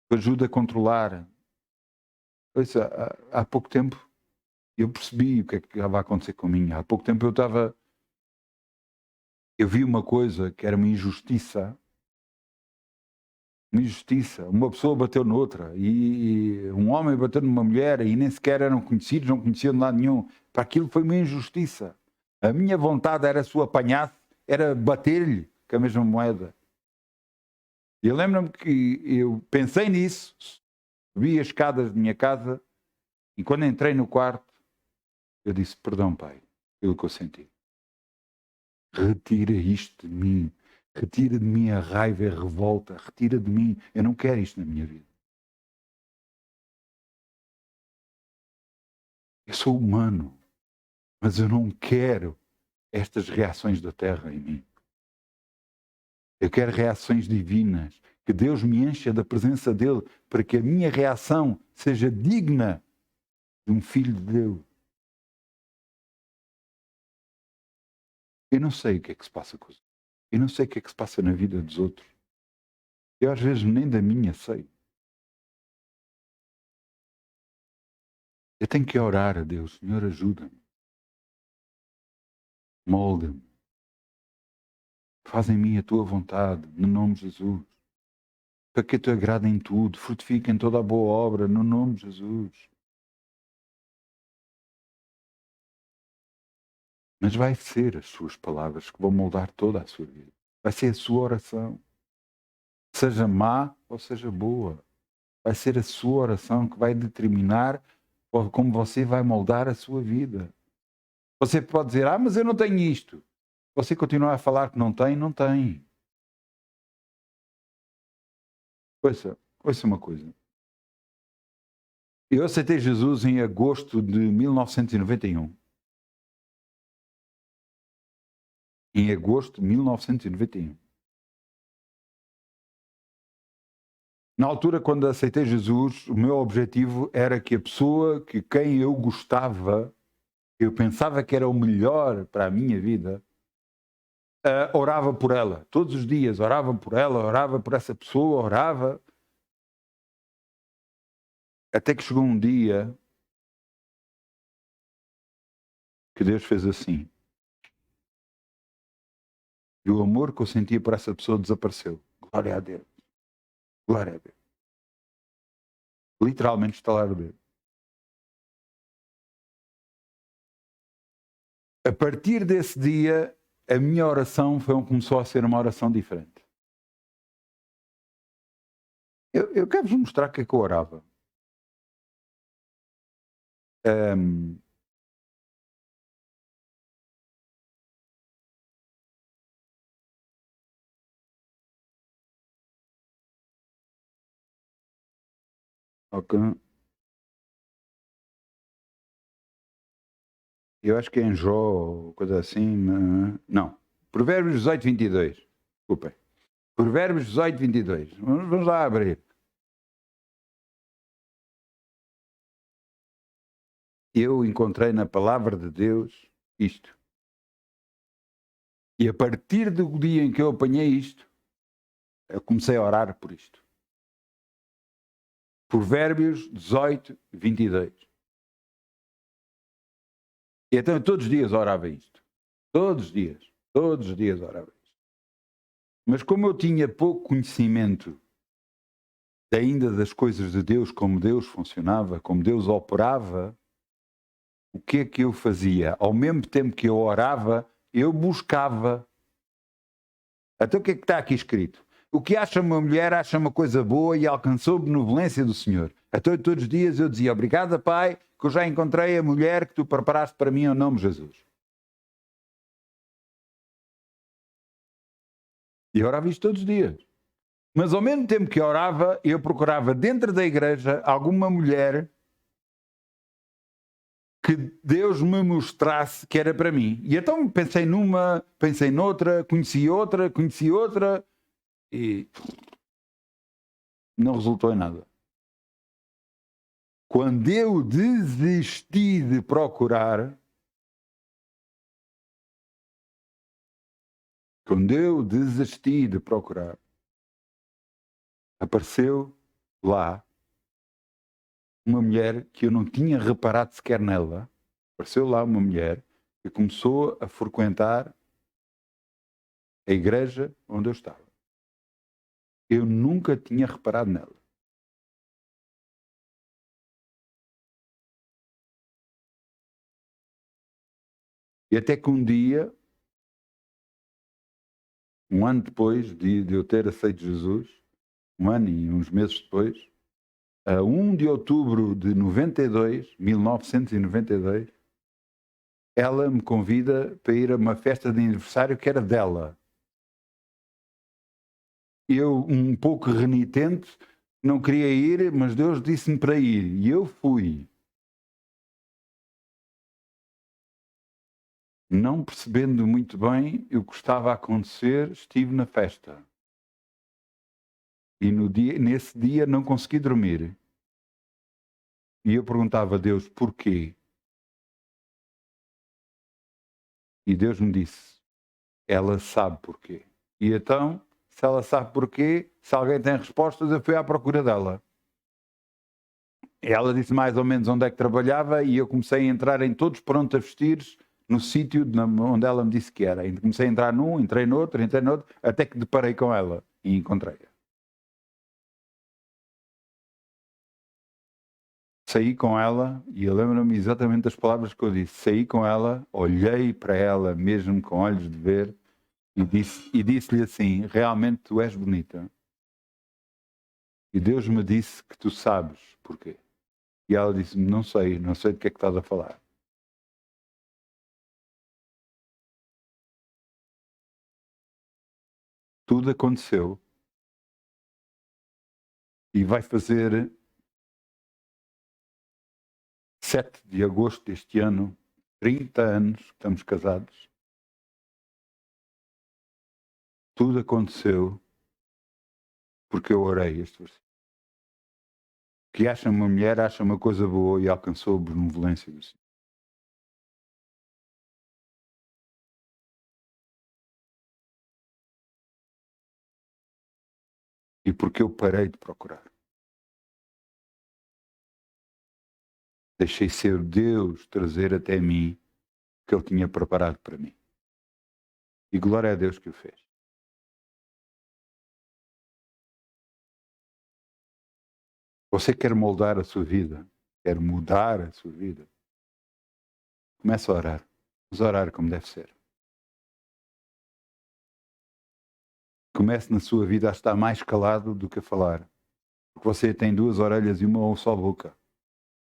Que o ajude a controlar. Pois, há pouco tempo eu percebi o que é que estava a acontecer comigo. Há pouco tempo eu vi uma coisa que era uma injustiça. Uma injustiça. Uma pessoa bateu noutra e um homem bateu numa mulher e nem sequer eram conhecidos, não conheciam de lado nenhum. Para aquilo foi uma injustiça. A minha vontade era, se o apanhasse, era bater-lhe com a mesma moeda. E eu lembro-me que eu pensei nisso, subi as escadas de minha casa e quando entrei no quarto, eu disse, perdão, Pai, pelo que eu senti. Retira isto de mim. Retira de mim a raiva e a revolta. Retira de mim. Eu não quero isto na minha vida. Eu sou humano, mas eu não quero estas reações da terra em mim. Eu quero reações divinas. Que Deus me encha da presença dele para que a minha reação seja digna de um filho de Deus. Eu não sei o que é que se passa com os outros. Eu não sei o que é que se passa na vida dos outros. Eu às vezes nem da minha sei. Eu tenho que orar a Deus. Senhor, ajuda-me. Molda-me. Faz em mim a tua vontade, no nome de Jesus. Para que te agrade em tudo, frutifique em toda a boa obra, no nome de Jesus. Mas vai ser as suas palavras que vão moldar toda a sua vida. Vai ser a sua oração. Seja má ou seja boa. Vai ser a sua oração que vai determinar como você vai moldar a sua vida. Você pode dizer, mas eu não tenho isto. Você continuar a falar que não tem, não tem. Ouça uma coisa. Eu aceitei Jesus em agosto de 1991. Em agosto de 1991. Na altura, quando aceitei Jesus, o meu objetivo era que a pessoa que quem eu gostava, eu pensava que era o melhor para a minha vida, orava por ela. Todos os dias orava por ela, orava por essa pessoa, orava. Até que chegou um dia que Deus fez assim. E o amor que eu sentia por essa pessoa desapareceu. Glória a Deus. Glória a Deus. Literalmente estalar o dedo. A partir desse dia, a minha oração começou a ser uma oração diferente. Eu quero-vos mostrar o que é que eu orava. Ok. Eu acho que é em Jó, ou coisa assim. Não. Provérbios 18, 22. Desculpem. Provérbios 18, 22. Vamos lá abrir. Eu encontrei na palavra de Deus isto. E a partir do dia em que eu apanhei isto, eu comecei a orar por isto. Provérbios 18, 22. E então eu todos os dias orava isto. Todos os dias orava isto. Mas como eu tinha pouco conhecimento ainda das coisas de Deus, como Deus funcionava, como Deus operava, o que é que eu fazia? Ao mesmo tempo que eu orava, eu buscava. Então o que é que está aqui escrito? O que acha uma mulher, acha uma coisa boa e alcançou benevolência do Senhor. Então todos os dias eu dizia, obrigado, Pai, que eu já encontrei a mulher que tu preparaste para mim em nome de Jesus. E eu orava isto todos os dias. Mas ao mesmo tempo que eu orava, eu procurava dentro da igreja alguma mulher que Deus me mostrasse que era para mim. E então pensei numa, pensei noutra, conheci outra e não resultou em nada. Quando eu desisti de procurar, apareceu lá uma mulher que eu não tinha reparado sequer nela. Apareceu lá uma mulher que começou a frequentar a igreja onde eu estava. Eu nunca tinha reparado nela. E até que um dia, um ano depois de eu ter aceito Jesus, um ano e uns meses depois, a 1 de outubro de 1992, ela me convida para ir a uma festa de aniversário que era dela. Eu, um pouco renitente, não queria ir, mas Deus disse-me para ir. E eu fui. Não percebendo muito bem o que estava a acontecer, estive na festa. E nesse dia não consegui dormir. E eu perguntava a Deus porquê. E Deus me disse, ela sabe porquê. E então, se ela sabe porquê, se alguém tem respostas, eu fui à procura dela. Ela disse mais ou menos onde é que trabalhava e eu comecei a entrar em todos prontos a vestir no sítio onde ela me disse que era. E comecei a entrar num, entrei no outro, até que deparei com ela e encontrei-a. Saí com ela e eu lembro-me exatamente das palavras que eu disse. Saí com ela, olhei para ela mesmo com olhos de ver e disse-lhe assim, realmente tu és bonita. E Deus me disse que tu sabes porquê. E ela disse-me, não sei do que é que estás a falar. Tudo aconteceu E vai fazer 7 de agosto deste ano, 30 anos que estamos casados. Tudo aconteceu porque eu orei este versículo. Que acha uma mulher, acha uma coisa boa e alcançou a benevolência do Senhor. E porque eu parei de procurar. Deixei ser Deus trazer até mim o que Ele tinha preparado para mim. E glória a Deus que o fez. Você quer moldar a sua vida? Quer mudar a sua vida? Comece a orar. Vamos orar como deve ser. Comece na sua vida a estar mais calado do que a falar. Porque você tem 2 orelhas e uma só boca.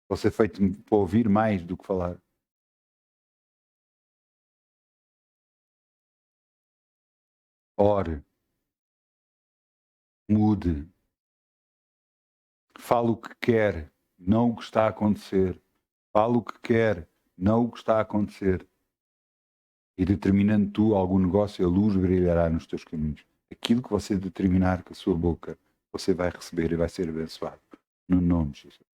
Você é feito para ouvir mais do que falar. Ore. Mude. Fale o que quer, não o que está a acontecer. Fale o que quer, não o que está a acontecer. E determinando tu algum negócio, a luz brilhará nos teus caminhos. Aquilo que você determinar com a sua boca, você vai receber e vai ser abençoado. No nome de Jesus.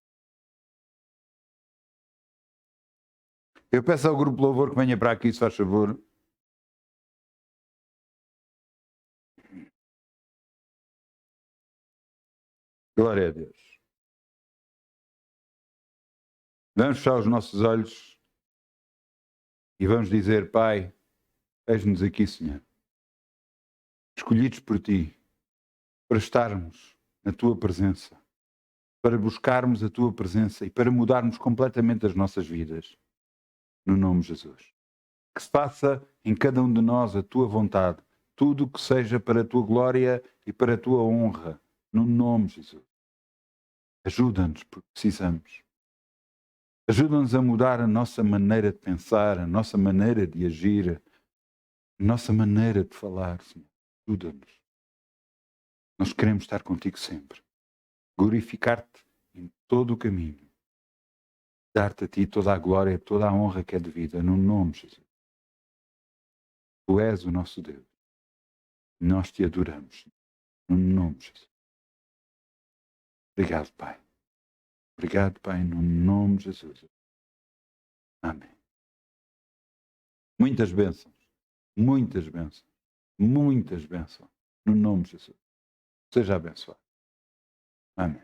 Eu peço ao grupo Louvor que venha para aqui, se faz favor. Glória a Deus. Vamos fechar os nossos olhos e vamos dizer: Pai, eis-nos aqui, Senhor, escolhidos por Ti, para estarmos na Tua presença, para buscarmos a Tua presença e para mudarmos completamente as nossas vidas. No nome de Jesus. Que se faça em cada um de nós a Tua vontade, tudo o que seja para a Tua glória e para a Tua honra. No nome de Jesus. Ajuda-nos, porque precisamos. Ajuda-nos a mudar a nossa maneira de pensar, a nossa maneira de agir, a nossa maneira de falar, Senhor. Ajuda-nos. Nós queremos estar contigo sempre. Glorificar-te em todo o caminho. Dar-te a ti toda a glória, toda a honra que é devida, no nome de Jesus. Tu és o nosso Deus. Nós te adoramos, no nome de Jesus. Obrigado, Pai. Obrigado, Pai, no nome de Jesus. Amém. Muitas bênçãos. Muitas bênçãos. Muitas bênçãos. No nome de Jesus. Seja abençoado. Amém.